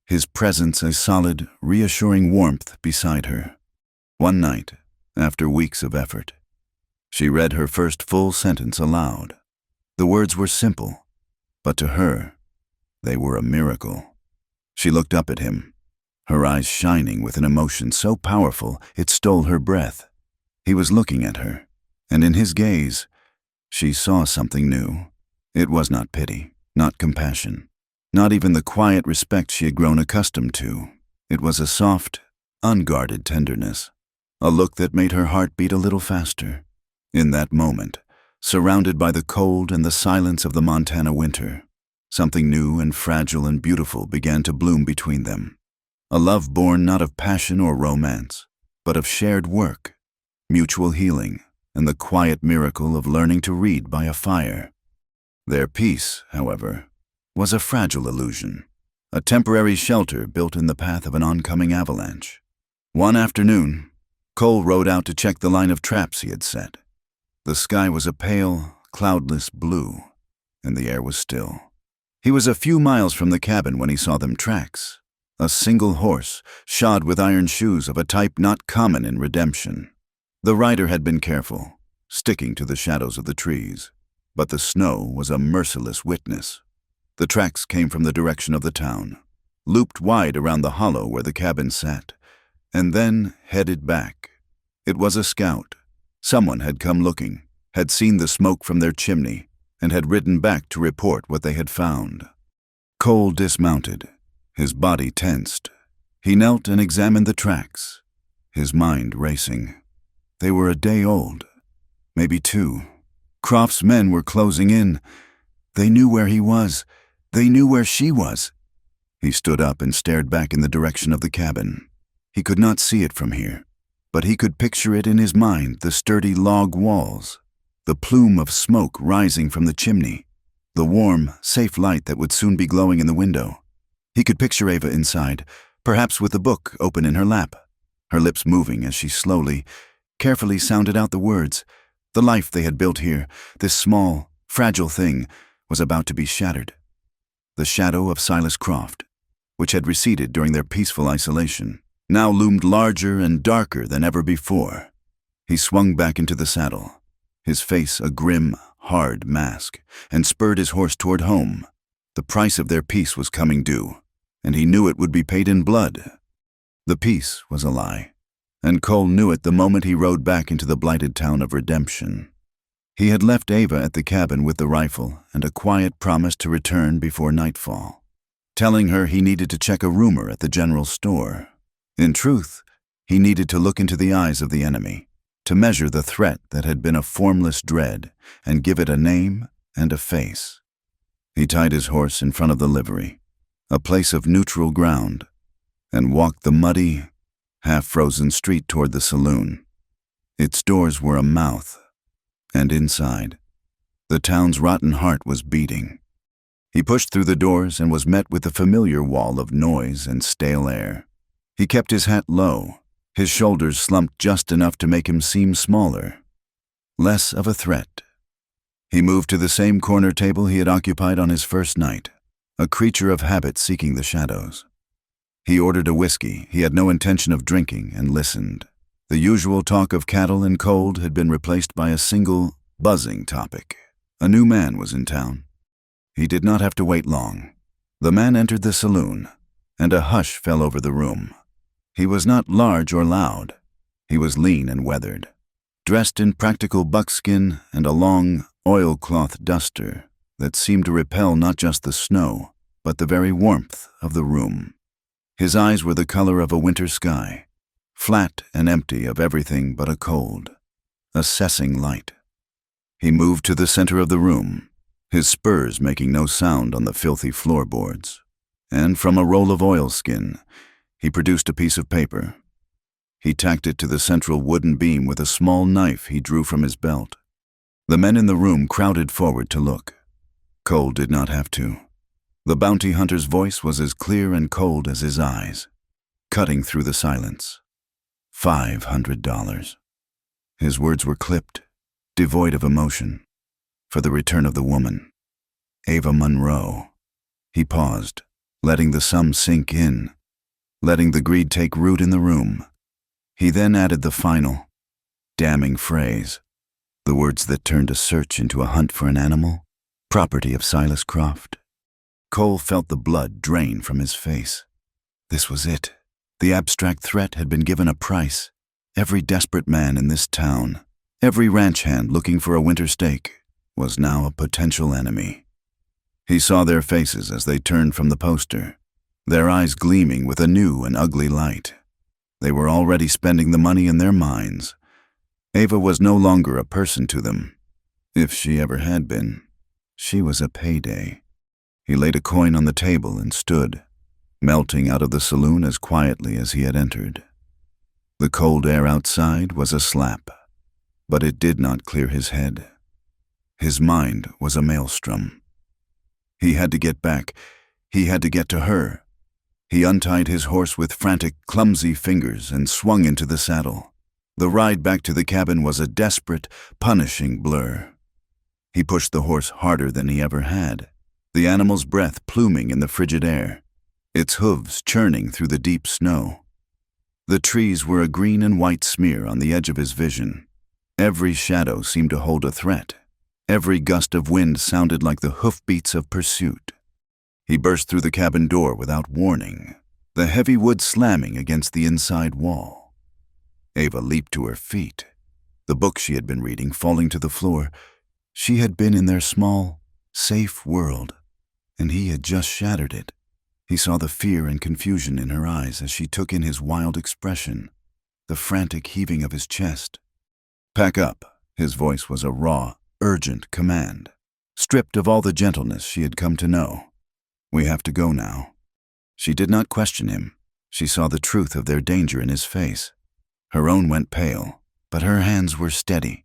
his presence a solid, reassuring warmth beside her. One night, after weeks of effort, she read her first full sentence aloud. The words were simple, but to her, they were a miracle. She looked up at him, her eyes shining with an emotion so powerful it stole her breath. He was looking at her, and in his gaze, she saw something new. It was not pity, not compassion, not even the quiet respect she had grown accustomed to. It was a soft, unguarded tenderness, a look that made her heart beat a little faster. In that moment, surrounded by the cold and the silence of the Montana winter, something new and fragile and beautiful began to bloom between them. A love born not of passion or romance, but of shared work, mutual healing, and the quiet miracle of learning to read by a fire. Their peace, however, was a fragile illusion, a temporary shelter built in the path of an oncoming avalanche. One afternoon, Cole rode out to check the line of traps he had set. The sky was a pale, cloudless blue, and the air was still. He was a few miles from the cabin when he saw them tracks. A single horse, shod with iron shoes of a type not common in Redemption. The rider had been careful, sticking to the shadows of the trees, but the snow was a merciless witness. The tracks came from the direction of the town, looped wide around the hollow where the cabin sat, and then headed back. It was a scout. Someone had come looking, had seen the smoke from their chimney, and had ridden back to report what they had found. Cole dismounted, his body tensed. He knelt and examined the tracks, his mind racing. They were a day old, maybe two. Croft's men were closing in. They knew where he was. They knew where she was. He stood up and stared back in the direction of the cabin. He could not see it from here, but he could picture it in his mind, the sturdy log walls, the plume of smoke rising from the chimney, the warm, safe light that would soon be glowing in the window. He could picture Ava inside, perhaps with the book open in her lap, her lips moving as she slowly, carefully sounded out the words. The life they had built here, this small, fragile thing, was about to be shattered. The shadow of Silas Croft, which had receded during their peaceful isolation, now loomed larger and darker than ever before. He swung back into the saddle, his face a grim, hard mask, and spurred his horse toward home. The price of their peace was coming due, and he knew it would be paid in blood. The peace was a lie, and Cole knew it the moment he rode back into the blighted town of Redemption. He had left Ava at the cabin with the rifle and a quiet promise to return before nightfall, telling her he needed to check a rumor at the general store. In truth, he needed to look into the eyes of the enemy, to measure the threat that had been a formless dread and give it a name and a face. He tied his horse in front of the livery, a place of neutral ground, and walked the muddy, half-frozen street toward the saloon. Its doors were a mouth, and inside, the town's rotten heart was beating. He pushed through the doors and was met with the familiar wall of noise and stale air. He kept his hat low, his shoulders slumped just enough to make him seem smaller, less of a threat. He moved to the same corner table he had occupied on his first night, a creature of habit seeking the shadows. He ordered a whiskey he had no intention of drinking and listened. The usual talk of cattle and cold had been replaced by a single, buzzing topic. A new man was in town. He did not have to wait long. The man entered the saloon, and a hush fell over the room. He was not large or loud. He was lean and weathered, dressed in practical buckskin and a long, oilcloth duster that seemed to repel not just the snow, but the very warmth of the room. His eyes were the color of a winter sky, flat and empty of everything but a cold, assessing light. He moved to the center of the room, his spurs making no sound on the filthy floorboards, and from a roll of oilskin, he produced a piece of paper. He tacked it to the central wooden beam with a small knife he drew from his belt. The men in the room crowded forward to look. Cole did not have to. The bounty hunter's voice was as clear and cold as his eyes, cutting through the silence. $500. His words were clipped, devoid of emotion, for the return of the woman, Ava Monroe. He paused, letting the sum sink in, letting the greed take root in the room. He then added the final, damning phrase, the words that turned a search into a hunt for an animal, property of Silas Croft. Cole felt the blood drain from his face. This was it. The abstract threat had been given a price. Every desperate man in this town, every ranch hand looking for a winter steak, was now a potential enemy. He saw their faces as they turned from the poster, their eyes gleaming with a new and ugly light. They were already spending the money in their minds. Ava was no longer a person to them. If she ever had been, she was a payday. He laid a coin on the table and stood, melting out of the saloon as quietly as he had entered. The cold air outside was a slap, but it did not clear his head. His mind was a maelstrom. He had to get back. He had to get to her. He untied his horse with frantic, clumsy fingers and swung into the saddle. The ride back to the cabin was a desperate, punishing blur. He pushed the horse harder than he ever had, the animal's breath pluming in the frigid air, its hooves churning through the deep snow. The trees were a green and white smear on the edge of his vision. Every shadow seemed to hold a threat. Every gust of wind sounded like the hoofbeats of pursuit. He burst through the cabin door without warning, the heavy wood slamming against the inside wall. Ava leaped to her feet, the book she had been reading falling to the floor. She had been in their small, safe world, and he had just shattered it. He saw the fear and confusion in her eyes as she took in his wild expression, the frantic heaving of his chest. "Pack up." His voice was a raw, urgent command, stripped of all the gentleness she had come to know. "We have to go now." She did not question him. She saw the truth of their danger in his face. Her own went pale, but her hands were steady,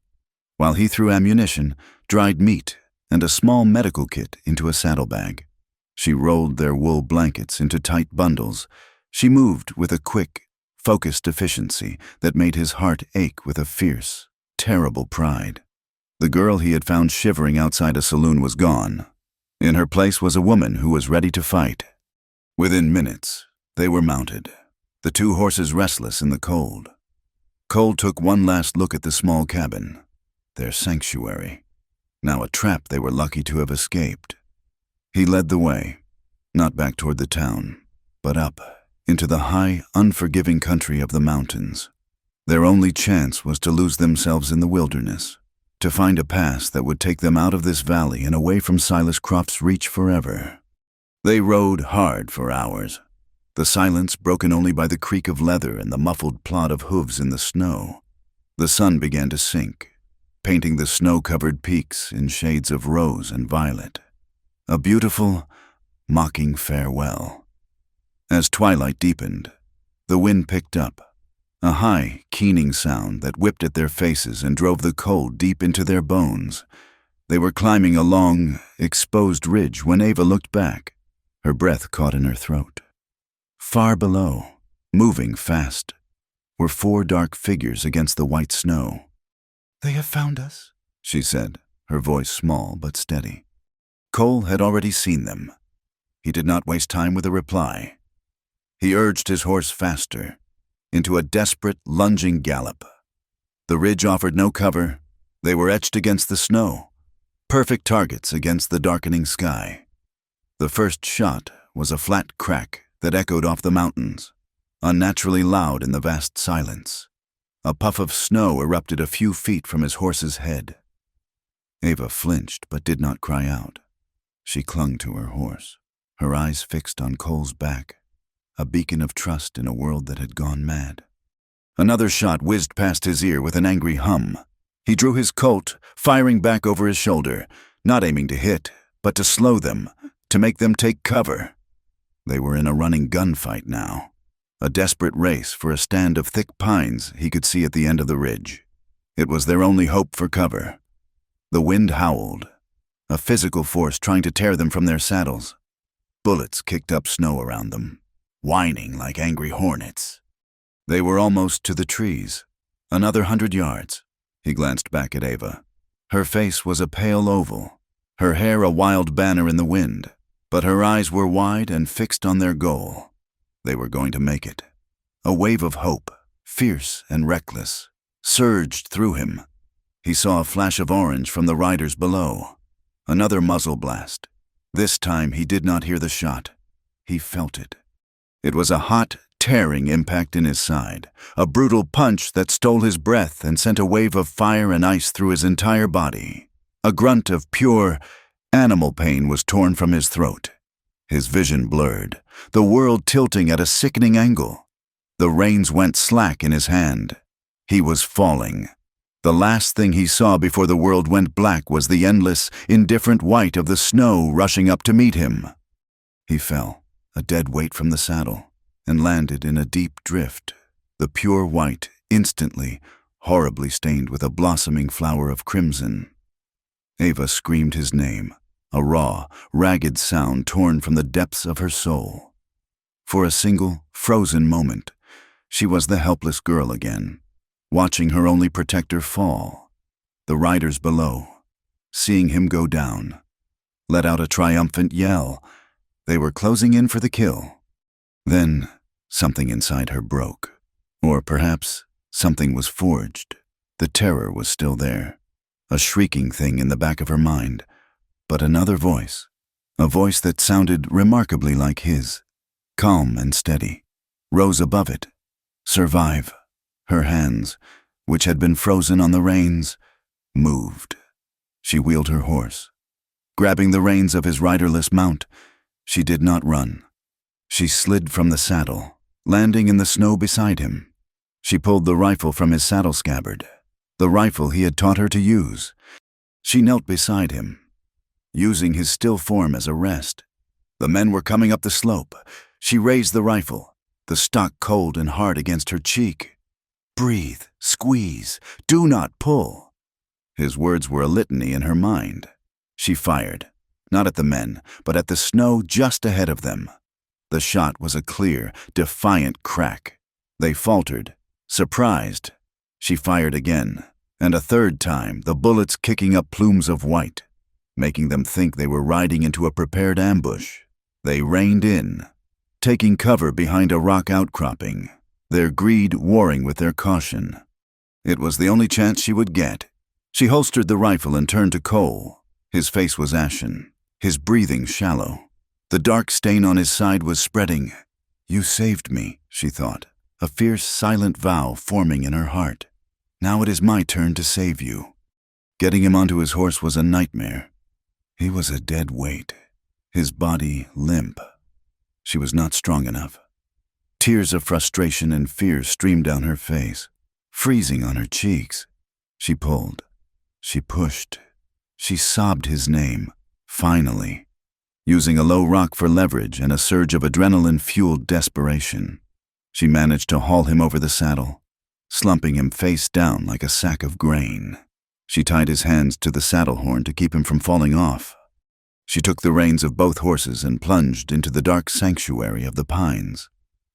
while he threw ammunition, dried meat, and a small medical kit into a saddlebag. She rolled their wool blankets into tight bundles. She moved with a quick, focused efficiency that made his heart ache with a fierce, terrible pride. The girl he had found shivering outside a saloon was gone. In her place was a woman who was ready to fight. Within minutes, they were mounted, the two horses restless in the cold. Cole took one last look at the small cabin, their sanctuary, now a trap they were lucky to have escaped. He led the way, not back toward the town, but up into the high, unforgiving country of the mountains. Their only chance was to lose themselves in the wilderness, to find a pass that would take them out of this valley and away from Silas Croft's reach forever. They rode hard for hours, the silence broken only by the creak of leather and the muffled plod of hooves in the snow. The sun began to sink, painting the snow-covered peaks in shades of rose and violet. A beautiful, mocking farewell. As twilight deepened, the wind picked up, a high, keening sound that whipped at their faces and drove the cold deep into their bones. They were climbing a long, exposed ridge when Ava looked back, her breath caught in her throat. Far below, moving fast, were 4 dark figures against the white snow. "They have found us," she said, her voice small but steady. Cole had already seen them. He did not waste time with a reply. He urged his horse faster, into a desperate, lunging gallop. The ridge offered no cover. They were etched against the snow, perfect targets against the darkening sky. The first shot was a flat crack that echoed off the mountains, unnaturally loud in the vast silence. A puff of snow erupted a few feet from his horse's head. Ava flinched but did not cry out. She clung to her horse, her eyes fixed on Cole's back, a beacon of trust in a world that had gone mad. Another shot whizzed past his ear with an angry hum. He drew his Colt, firing back over his shoulder, not aiming to hit, but to slow them, to make them take cover. They were in a running gunfight now, a desperate race for a stand of thick pines he could see at the end of the ridge. It was their only hope for cover. The wind howled, a physical force trying to tear them from their saddles. Bullets kicked up snow around them, whining like angry hornets. They were almost to the trees. Another 100 yards. He glanced back at Ava. Her face was a pale oval, her hair a wild banner in the wind, but her eyes were wide and fixed on their goal. They were going to make it. A wave of hope, fierce and reckless, surged through him. He saw a flash of orange from the riders below. Another muzzle blast. This time he did not hear the shot. He felt it. It was a hot, tearing impact in his side, a brutal punch that stole his breath and sent a wave of fire and ice through his entire body. A grunt of pure, animal pain was torn from his throat. His vision blurred, the world tilting at a sickening angle. The reins went slack in his hand. He was falling. The last thing he saw before the world went black was the endless, indifferent white of the snow rushing up to meet him. He fell, a dead weight from the saddle, and landed in a deep drift, the pure white, instantly, horribly stained with a blossoming flower of crimson. Ava screamed his name, a raw, ragged sound torn from the depths of her soul. For a single, frozen moment, she was the helpless girl again, watching her only protector fall. The riders below, seeing him go down, let out a triumphant yell. They were closing in for the kill. Then, something inside her broke. Or perhaps something was forged. The terror was still there, a shrieking thing in the back of her mind. But another voice, a voice that sounded remarkably like his, calm and steady, rose above it. Survive. Her hands, which had been frozen on the reins, moved. She wheeled her horse. Grabbing the reins of his riderless mount, she did not run. She slid from the saddle, landing in the snow beside him. She pulled the rifle from his saddle scabbard, the rifle he had taught her to use. She knelt beside him, using his still form as a rest. The men were coming up the slope. She raised the rifle, the stock cold and hard against her cheek. Breathe, squeeze, do not pull. His words were a litany in her mind. She fired, not at the men, but at the snow just ahead of them. The shot was a clear, defiant crack. They faltered, surprised. She fired again, and a third time, the bullets kicking up plumes of white, making them think they were riding into a prepared ambush. They reined in, taking cover behind a rock outcropping, their greed warring with their caution. It was the only chance she would get. She holstered the rifle and turned to Cole. His face was ashen, his breathing shallow. The dark stain on his side was spreading. You saved me, she thought, a fierce, silent vow forming in her heart. Now it is my turn to save you. Getting him onto his horse was a nightmare. He was a dead weight, his body limp. She was not strong enough. Tears of frustration and fear streamed down her face, freezing on her cheeks. She pulled. She pushed. She sobbed his name, finally, using a low rock for leverage and a surge of adrenaline-fueled desperation. She managed to haul him over the saddle, slumping him face down like a sack of grain. She tied his hands to the saddle horn to keep him from falling off. She took the reins of both horses and plunged into the dark sanctuary of the pines.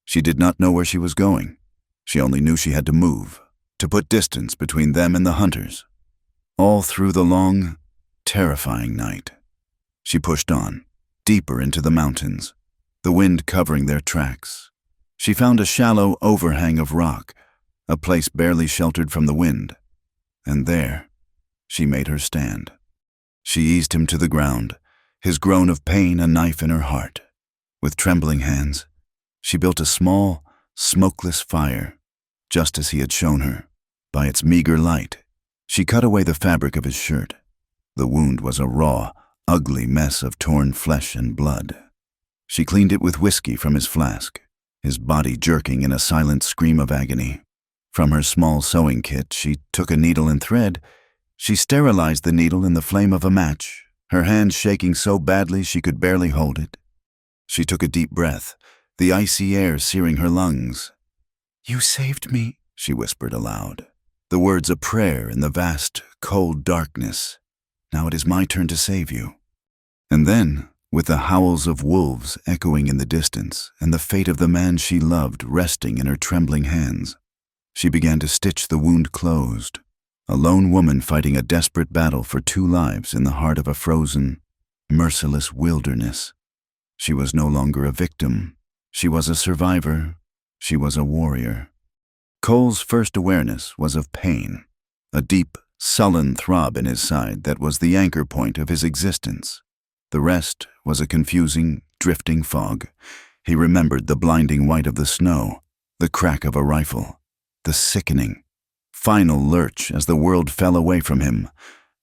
She did not know where she was going. She only knew she had to move, to put distance between them and the hunters. All through the long, terrifying night, she pushed on, deeper into the mountains, the wind covering their tracks. She found a shallow overhang of rock, a place barely sheltered from the wind, and there she made her stand. She eased him to the ground, his groan of pain a knife in her heart. With trembling hands, she built a small, smokeless fire, just as he had shown her. By its meager light, she cut away the fabric of his shirt. The wound was a raw, ugly mess of torn flesh and blood. She cleaned it with whiskey from his flask, his body jerking in a silent scream of agony. From her small sewing kit, she took a needle and thread. She sterilized the needle in the flame of a match, her hand shaking so badly she could barely hold it. She took a deep breath, the icy air searing her lungs. "You saved me," she whispered aloud, the words a prayer in the vast, cold darkness. "Now it is my turn to save you." And then, with the howls of wolves echoing in the distance and the fate of the man she loved resting in her trembling hands, she began to stitch the wound closed, a lone woman fighting a desperate battle for 2 lives in the heart of a frozen, merciless wilderness. She was no longer a victim. She was a survivor. She was a warrior. Cole's first awareness was of pain, a deep, sullen throb in his side that was the anchor point of his existence. The rest was a confusing, drifting fog. He remembered the blinding white of the snow, the crack of a rifle, the sickening, final lurch as the world fell away from him.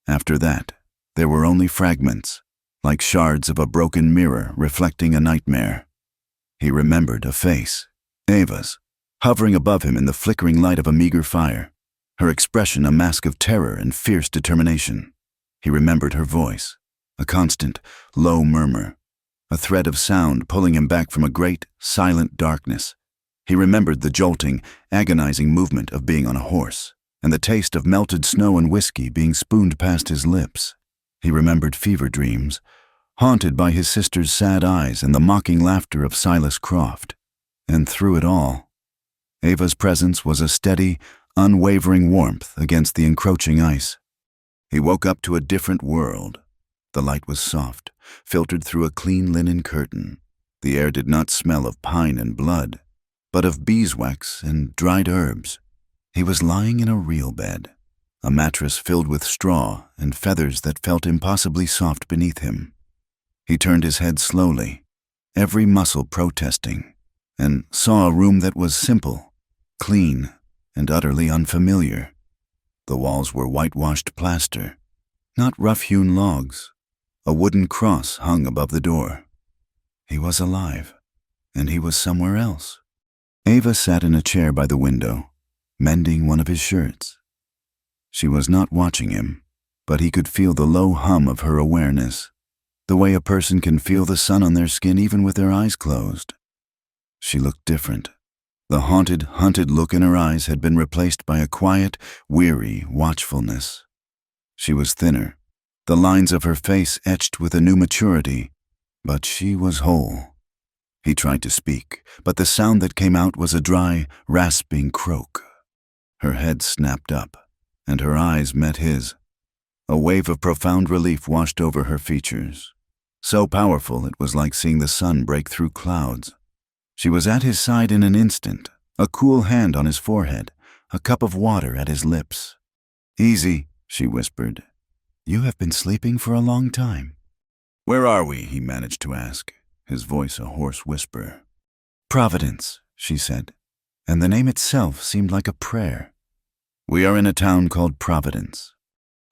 After that, there were only fragments, like shards of a broken mirror reflecting a nightmare. He remembered a face, Ava's, hovering above him in the flickering light of a meager fire, her expression a mask of terror and fierce determination. He remembered her voice, a constant, low murmur, a thread of sound pulling him back from a great, silent darkness. He remembered the jolting, agonizing movement of being on a horse, and the taste of melted snow and whiskey being spooned past his lips. He remembered fever dreams, haunted by his sister's sad eyes and the mocking laughter of Silas Croft. And through it all, Ava's presence was a steady, unwavering warmth against the encroaching ice. He woke up to a different world. The light was soft, filtered through a clean linen curtain. The air did not smell of pine and blood, but of beeswax and dried herbs. He was lying in a real bed, a mattress filled with straw and feathers that felt impossibly soft beneath him. He turned his head slowly, every muscle protesting, and saw a room that was simple, clean, and utterly unfamiliar. The walls were whitewashed plaster, not rough-hewn logs. A wooden cross hung above the door. He was alive, and he was somewhere else. Ava sat in a chair by the window, mending one of his shirts. She was not watching him, but he could feel the low hum of her awareness, the way a person can feel the sun on their skin even with their eyes closed. She looked different. The hunted look in her eyes had been replaced by a quiet, weary watchfulness. She was thinner, the lines of her face etched with a new maturity, but she was whole. He tried to speak, but the sound that came out was a dry, rasping croak. Her head snapped up, and her eyes met his. A wave of profound relief washed over her features. So powerful it was like seeing the sun break through clouds. She was at his side in an instant, a cool hand on his forehead, a cup of water at his lips. "Easy," she whispered. "You have been sleeping for a long time." "Where are we?" he managed to ask, his voice a hoarse whisper. "Providence," she said, and the name itself seemed like a prayer. "We are in a town called Providence."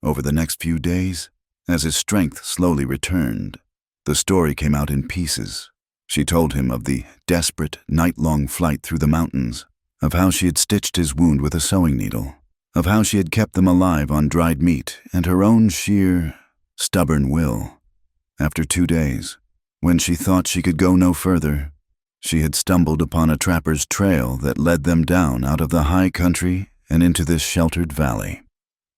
Over the next few days, as his strength slowly returned, the story came out in pieces. She told him of the desperate, night-long flight through the mountains, of how she had stitched his wound with a sewing needle, of how she had kept them alive on dried meat, and her own sheer, stubborn will. After 2 days, when she thought she could go no further, she had stumbled upon a trapper's trail that led them down out of the high country and into this sheltered valley.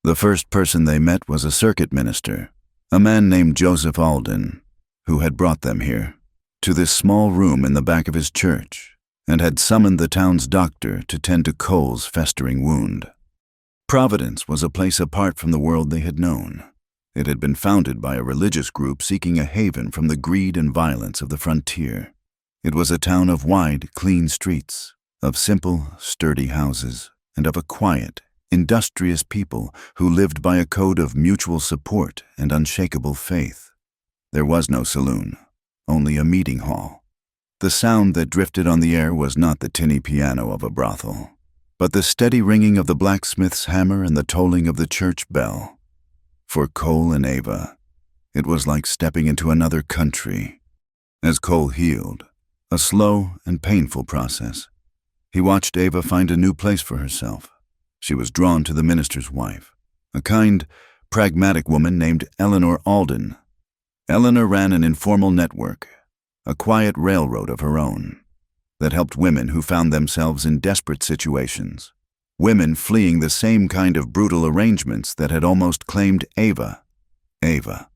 The first person they met was a circuit minister, a man named Joseph Alden, who had brought them here, to this small room in the back of his church, and had summoned the town's doctor to tend to Cole's festering wound. Providence was a place apart from the world they had known. It had been founded by a religious group seeking a haven from the greed and violence of the frontier. It was a town of wide, clean streets, of simple, sturdy houses, and of a quiet, industrious people who lived by a code of mutual support and unshakable faith. There was no saloon, only a meeting hall. The sound that drifted on the air was not the tinny piano of a brothel, but the steady ringing of the blacksmith's hammer and the tolling of the church bell. For Cole and Ava, it was like stepping into another country. As Cole healed, a slow and painful process, he watched Ava find a new place for herself. She was drawn to the minister's wife, a kind, pragmatic woman named Eleanor Alden. Eleanor ran an informal network, a quiet railroad of her own, that helped women who found themselves in desperate situations, women fleeing the same kind of brutal arrangements that had almost claimed Ava. Ava,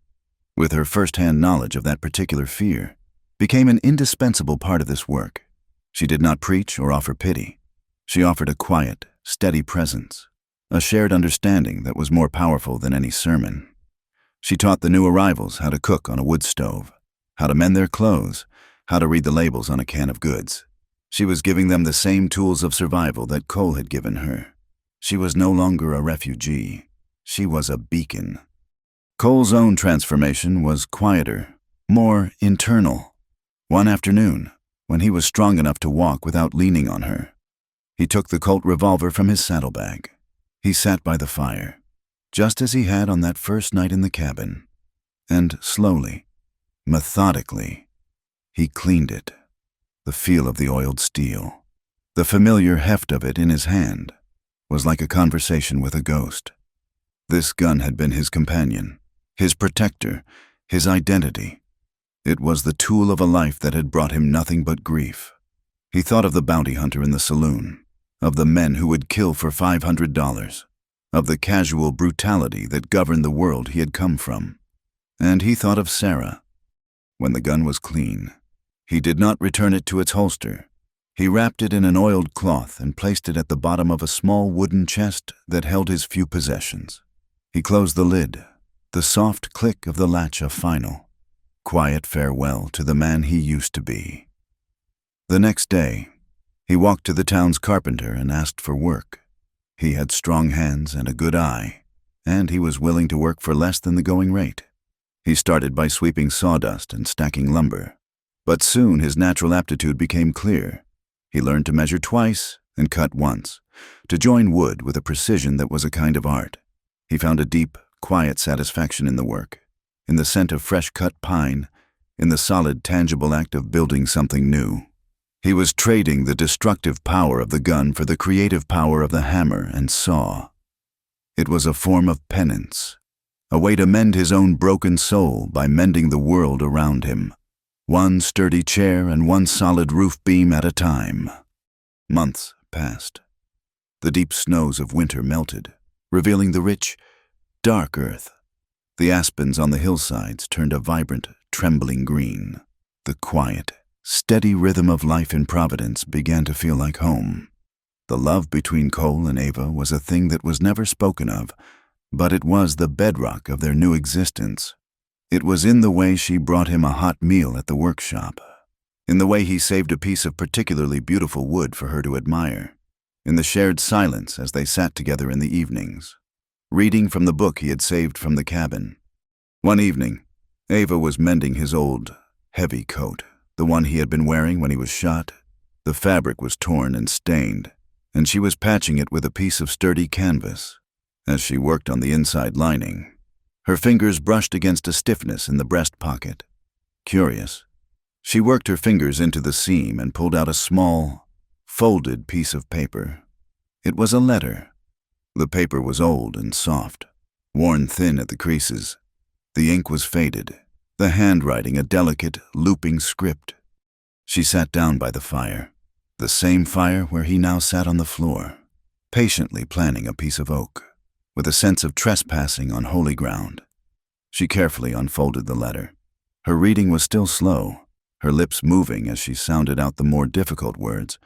with her first-hand knowledge of that particular fear, became an indispensable part of this work. She did not preach or offer pity. She offered a quiet, steady presence, a shared understanding that was more powerful than any sermon. She taught the new arrivals how to cook on a wood stove, how to mend their clothes, how to read the labels on a can of goods. She was giving them the same tools of survival that Cole had given her. She was no longer a refugee. She was a beacon. Cole's own transformation was quieter, more internal. One afternoon, when he was strong enough to walk without leaning on her, he took the Colt revolver from his saddlebag. He sat by the fire, just as he had on that first night in the cabin, and slowly, methodically, he cleaned it. The feel of the oiled steel, the familiar heft of it in his hand, was like a conversation with a ghost. This gun had been his companion, his protector, his identity. It was the tool of a life that had brought him nothing but grief. He thought of the bounty hunter in the saloon, of the men who would kill for $500, of the casual brutality that governed the world he had come from. And he thought of Sarah. When the gun was clean, he did not return it to its holster. He wrapped it in an oiled cloth and placed it at the bottom of a small wooden chest that held his few possessions. He closed the lid, the soft click of the latch a final, quiet farewell to the man he used to be. The next day, he walked to the town's carpenter and asked for work. He had strong hands and a good eye, and he was willing to work for less than the going rate. He started by sweeping sawdust and stacking lumber, but soon his natural aptitude became clear. He learned to measure twice and cut once, to join wood with a precision that was a kind of art. He found a deep, quiet satisfaction in the work, in the scent of fresh-cut pine, in the solid, tangible act of building something new. He was trading the destructive power of the gun for the creative power of the hammer and saw. It was a form of penance, a way to mend his own broken soul by mending the world around him, one sturdy chair and one solid roof beam at a time. Months passed. The deep snows of winter melted, revealing the rich, dark earth. The aspens on the hillsides turned a vibrant, trembling green. The quiet, steady rhythm of life in Providence began to feel like home. The love between Cole and Ava was a thing that was never spoken of, but it was the bedrock of their new existence. It was in the way she brought him a hot meal at the workshop, in the way he saved a piece of particularly beautiful wood for her to admire, in the shared silence as they sat together in the evenings, reading from the book he had saved from the cabin. One evening, Ava was mending his old, heavy coat, the one he had been wearing when he was shot. The fabric was torn and stained, and she was patching it with a piece of sturdy canvas. As she worked on the inside lining, her fingers brushed against a stiffness in the breast pocket. Curious, she worked her fingers into the seam and pulled out a small, folded piece of paper. It was a letter. The paper was old and soft, worn thin at the creases. The ink was faded, the handwriting a delicate, looping script. She sat down by the fire, the same fire where he now sat on the floor, patiently planning a piece of oak, with a sense of trespassing on holy ground. She carefully unfolded the letter. Her reading was still slow, her lips moving as she sounded out the more difficult words,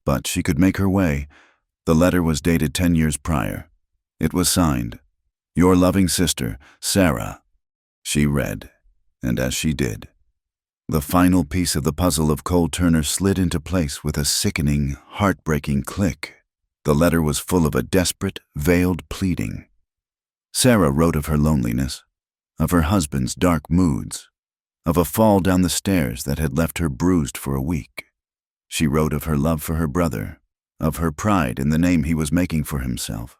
but she could make her way. The letter was dated 10 years prior. It was signed, "Your loving sister, Sarah." She read, and as she did, the final piece of the puzzle of Cole Turner slid into place with a sickening, heartbreaking click. The letter was full of a desperate, veiled pleading. Sarah wrote of her loneliness, of her husband's dark moods, of a fall down the stairs that had left her bruised for a week. She wrote of her love for her brother, of her pride in the name he was making for himself.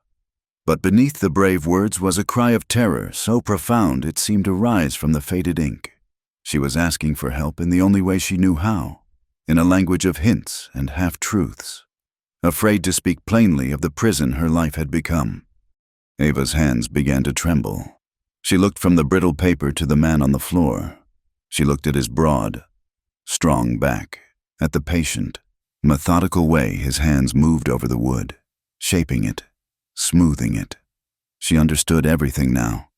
But beneath the brave words was a cry of terror so profound it seemed to rise from the faded ink. She was asking for help in the only way she knew how, in a language of hints and half-truths, afraid to speak plainly of the prison her life had become. Ava's hands began to tremble. She looked from the brittle paper to the man on the floor. She looked at his broad, strong back, at the patient, methodical way his hands moved over the wood, shaping it, smoothing it. She understood everything now.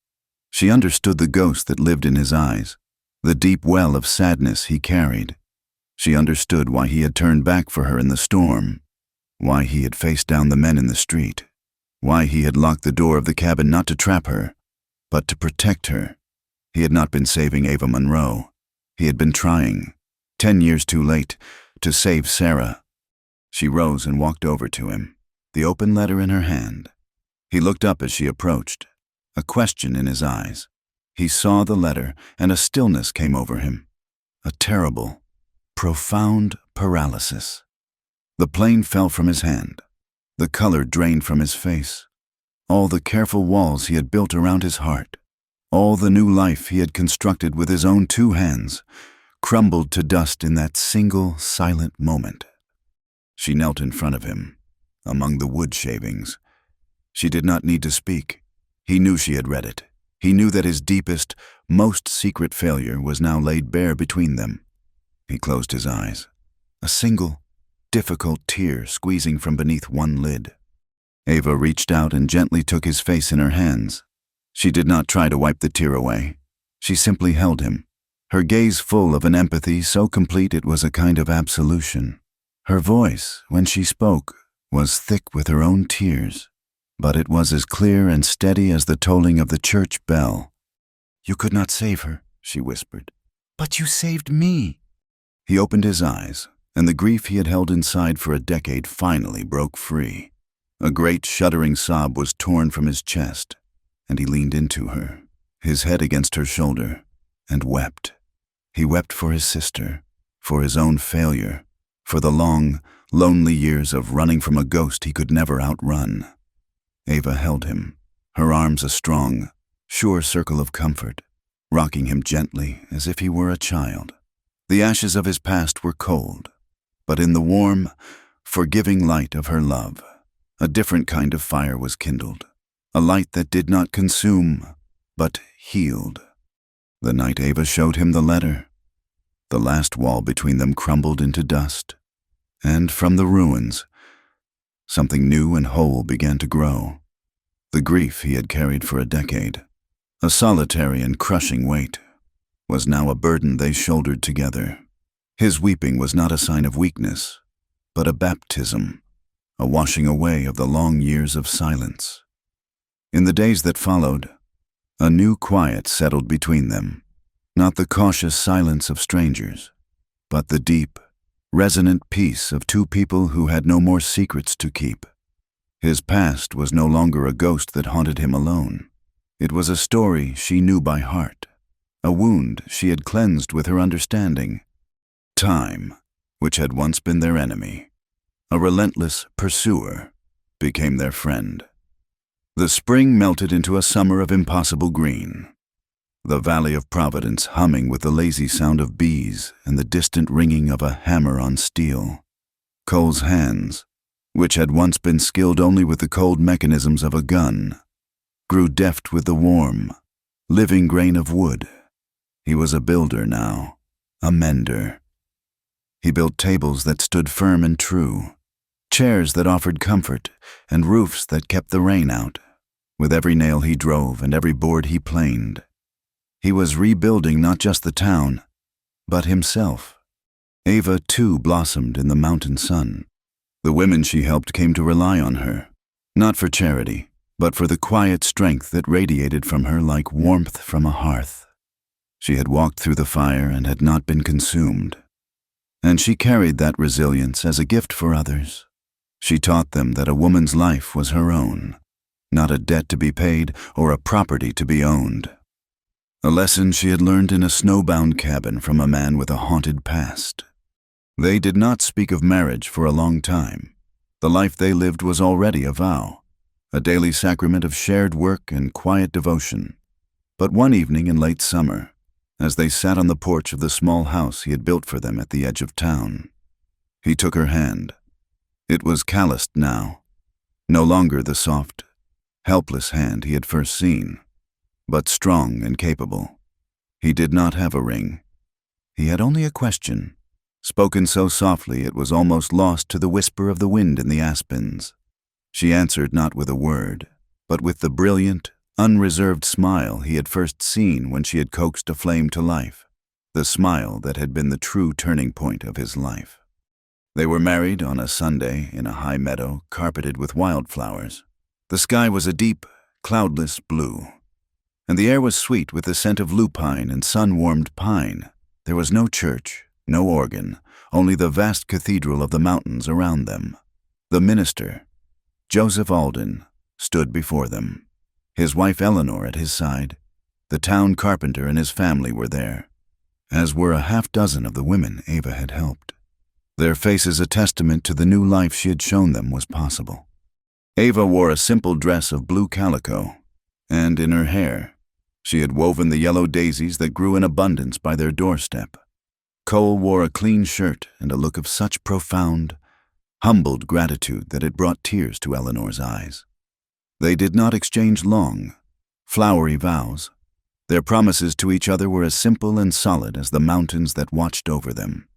She understood the ghost that lived in his eyes, the deep well of sadness he carried. She understood why he had turned back for her in the storm, why he had faced down the men in the street, why he had locked the door of the cabin not to trap her, but to protect her. He had not been saving Ava Monroe. He had been trying, 10 years too late, to save Sarah. She rose and walked over to him, the open letter in her hand. He looked up as she approached, a question in his eyes. He saw the letter, and a stillness came over him, a terrible, profound paralysis. The plane fell from his hand. The color drained from his face. All the careful walls he had built around his heart, all the new life he had constructed with his own 2 hands, crumbled to dust in that single, silent moment. She knelt in front of him, among the wood shavings. She did not need to speak. He knew she had read it. He knew that his deepest, most secret failure was now laid bare between them. He closed his eyes, a single, difficult tear squeezing from beneath one lid. Ava reached out and gently took his face in her hands. She did not try to wipe the tear away. She simply held him, her gaze full of an empathy so complete it was a kind of absolution. Her voice, when she spoke, was thick with her own tears, but it was as clear and steady as the tolling of the church bell. "You could not save her," she whispered. "But you saved me." He opened his eyes, and the grief he had held inside for a decade finally broke free. A great shuddering sob was torn from his chest, and he leaned into her, his head against her shoulder, and wept. He wept for his sister, for his own failure, for the long, lonely years of running from a ghost he could never outrun. Ava held him, her arms a strong, sure circle of comfort, rocking him gently as if he were a child. The ashes of his past were cold, but in the warm, forgiving light of her love, a different kind of fire was kindled, a light that did not consume, but healed. The night Ava showed him the letter, the last wall between them crumbled into dust, and from the ruins, something new and whole began to grow. The grief he had carried for a decade, a solitary and crushing weight, was now a burden they shouldered together. His weeping was not a sign of weakness, but a baptism, a washing away of the long years of silence. In the days that followed, a new quiet settled between them, not the cautious silence of strangers, but the deep, resonant peace of two people who had no more secrets to keep. His past was no longer a ghost that haunted him alone. It was a story she knew by heart, a wound she had cleansed with her understanding. Time, which had once been their enemy, a relentless pursuer, became their friend. The spring melted into a summer of impossible green, the valley of Providence humming with the lazy sound of bees and the distant ringing of a hammer on steel. Cole's hands, which had once been skilled only with the cold mechanisms of a gun, grew deft with the warm, living grain of wood. He was a builder now, a mender. He built tables that stood firm and true, chairs that offered comfort, and roofs that kept the rain out. With every nail he drove and every board he planed, he was rebuilding not just the town, but himself. Ava, too, blossomed in the mountain sun. The women she helped came to rely on her, not for charity, but for the quiet strength that radiated from her like warmth from a hearth. She had walked through the fire and had not been consumed, and she carried that resilience as a gift for others. She taught them that a woman's life was her own, not a debt to be paid or a property to be owned. A lesson she had learned in a snowbound cabin from a man with a haunted past. They did not speak of marriage for a long time. The life they lived was already a vow, a daily sacrament of shared work and quiet devotion. But one evening in late summer, as they sat on the porch of the small house he had built for them at the edge of town, he took her hand. It was calloused now, no longer the soft, helpless hand he had first seen, but strong and capable. He did not have a ring. He had only a question, spoken so softly it was almost lost to the whisper of the wind in the aspens. She answered not with a word, but with the brilliant, unreserved smile he had first seen when she had coaxed a flame to life, the smile that had been the true turning point of his life. They were married on a Sunday in a high meadow carpeted with wildflowers. The sky was a deep, cloudless blue, and the air was sweet with the scent of lupine and sun-warmed pine. There was no church, no organ, only the vast cathedral of the mountains around them. The minister, Joseph Alden, stood before them. His wife Eleanor at his side. The town carpenter and his family were there, as were a half-dozen of the women Ava had helped. Their faces a testament to the new life she had shown them was possible. Ava wore a simple dress of blue calico, and in her hair, she had woven the yellow daisies that grew in abundance by their doorstep. Cole wore a clean shirt and a look of such profound, humbled gratitude that it brought tears to Eleanor's eyes. They did not exchange long, flowery vows. Their promises to each other were as simple and solid as the mountains that watched over them.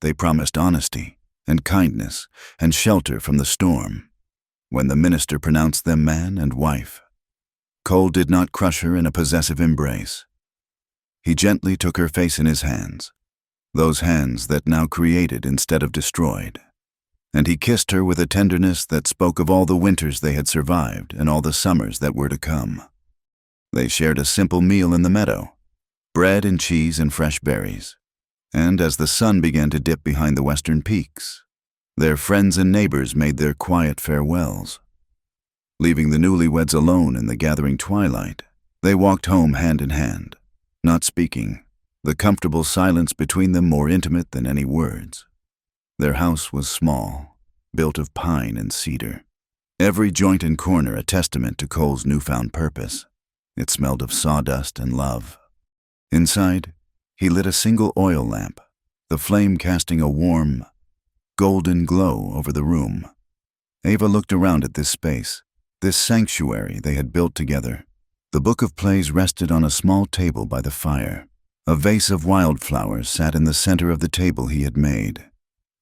They promised honesty and kindness and shelter from the storm. When the minister pronounced them man and wife, Cole did not crush her in a possessive embrace. He gently took her face in his hands, those hands that now created instead of destroyed. and he kissed her with a tenderness that spoke of all the winters they had survived and all the summers that were to come. They shared a simple meal in the meadow, bread and cheese and fresh berries, and as the sun began to dip behind the western peaks, their friends and neighbors made their quiet farewells. Leaving the newlyweds alone in the gathering twilight, they walked home hand in hand, not speaking, the comfortable silence between them more intimate than any words. Their house was small, built of pine and cedar, every joint and corner a testament to Cole's newfound purpose. It smelled of sawdust and love. Inside, he lit a single oil lamp, the flame casting a warm, golden glow over the room. Ava looked around at this space, this sanctuary they had built together. The book of plays rested on a small table by the fire. A vase of wildflowers sat in the center of the table he had made.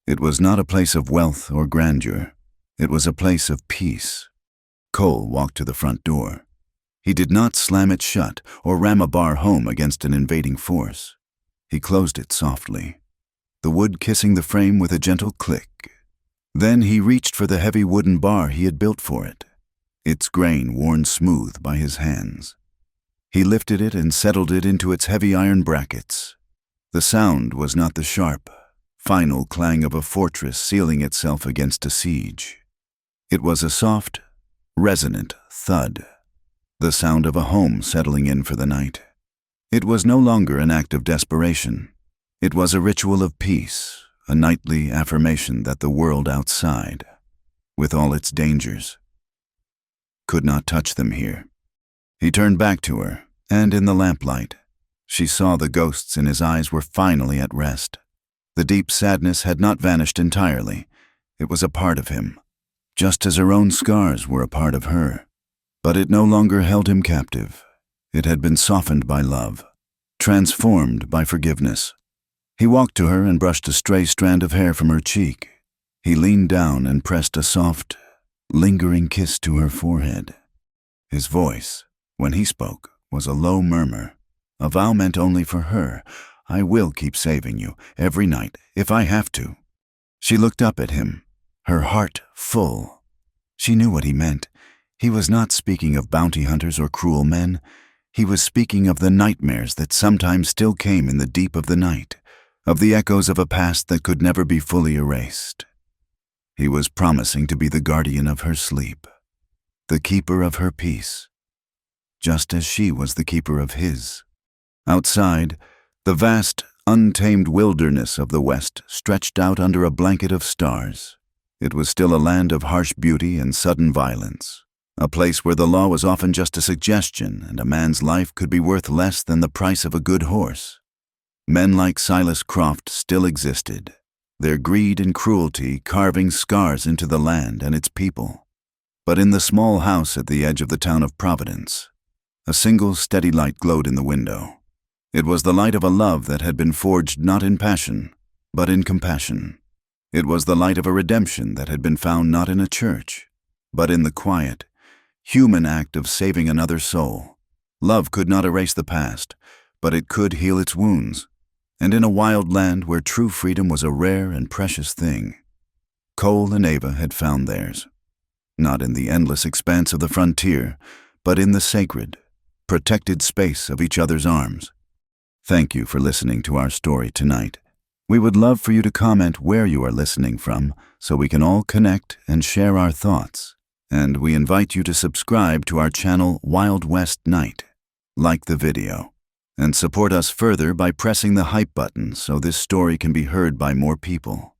It was not a place of wealth or grandeur. It was a place of peace. Cole walked to the front door. He did not slam it shut or ram a bar home against an invading force. He closed it softly, the wood kissing the frame with a gentle click. Then he reached for the heavy wooden bar he had built for it, its grain worn smooth by his hands. He lifted it and settled it into its heavy iron brackets. The sound was not the sharp, final clang of a fortress sealing itself against a siege. It was a soft, resonant thud, the sound of a home settling in for the night. It was no longer an act of desperation. It was a ritual of peace, a nightly affirmation that the world outside, with all its dangers, could not touch them here. He turned back to her, and in the lamplight, she saw the ghosts in his eyes were finally at rest. The deep sadness had not vanished entirely. It was a part of him, just as her own scars were a part of her. But it no longer held him captive. It had been softened by love, transformed by forgiveness. He walked to her and brushed a stray strand of hair from her cheek. He leaned down and pressed a soft, lingering kiss to her forehead. His voice, when he spoke, was a low murmur, a vow meant only for her. "I will keep saving you, every night, if I have to." She looked up at him, her heart full. She knew what he meant. He was not speaking of bounty hunters or cruel men. He was speaking of the nightmares that sometimes still came in the deep of the night, of the echoes of a past that could never be fully erased. He was promising to be the guardian of her sleep, the keeper of her peace, just as she was the keeper of his. Outside, the vast, untamed wilderness of the West stretched out under a blanket of stars. It was still a land of harsh beauty and sudden violence, a place where the law was often just a suggestion and a man's life could be worth less than the price of a good horse. Men like Silas Croft still existed, their greed and cruelty carving scars into the land and its people. But in the small house at the edge of the town of Providence, a single steady light glowed in the window. It was the light of a love that had been forged not in passion, but in compassion. It was the light of a redemption that had been found not in a church, but in the quiet, human act of saving another soul. Love could not erase the past, but it could heal its wounds. And in a wild land where true freedom was a rare and precious thing, Cole and Ava had found theirs. Not in the endless expanse of the frontier, but in the sacred, protected space of each other's arms. Thank you for listening to our story tonight. We would love for you to comment where you are listening from so we can all connect and share our thoughts. And we invite you to subscribe to our channel Wild West Night, like the video, and support us further by pressing the hype button so this story can be heard by more people.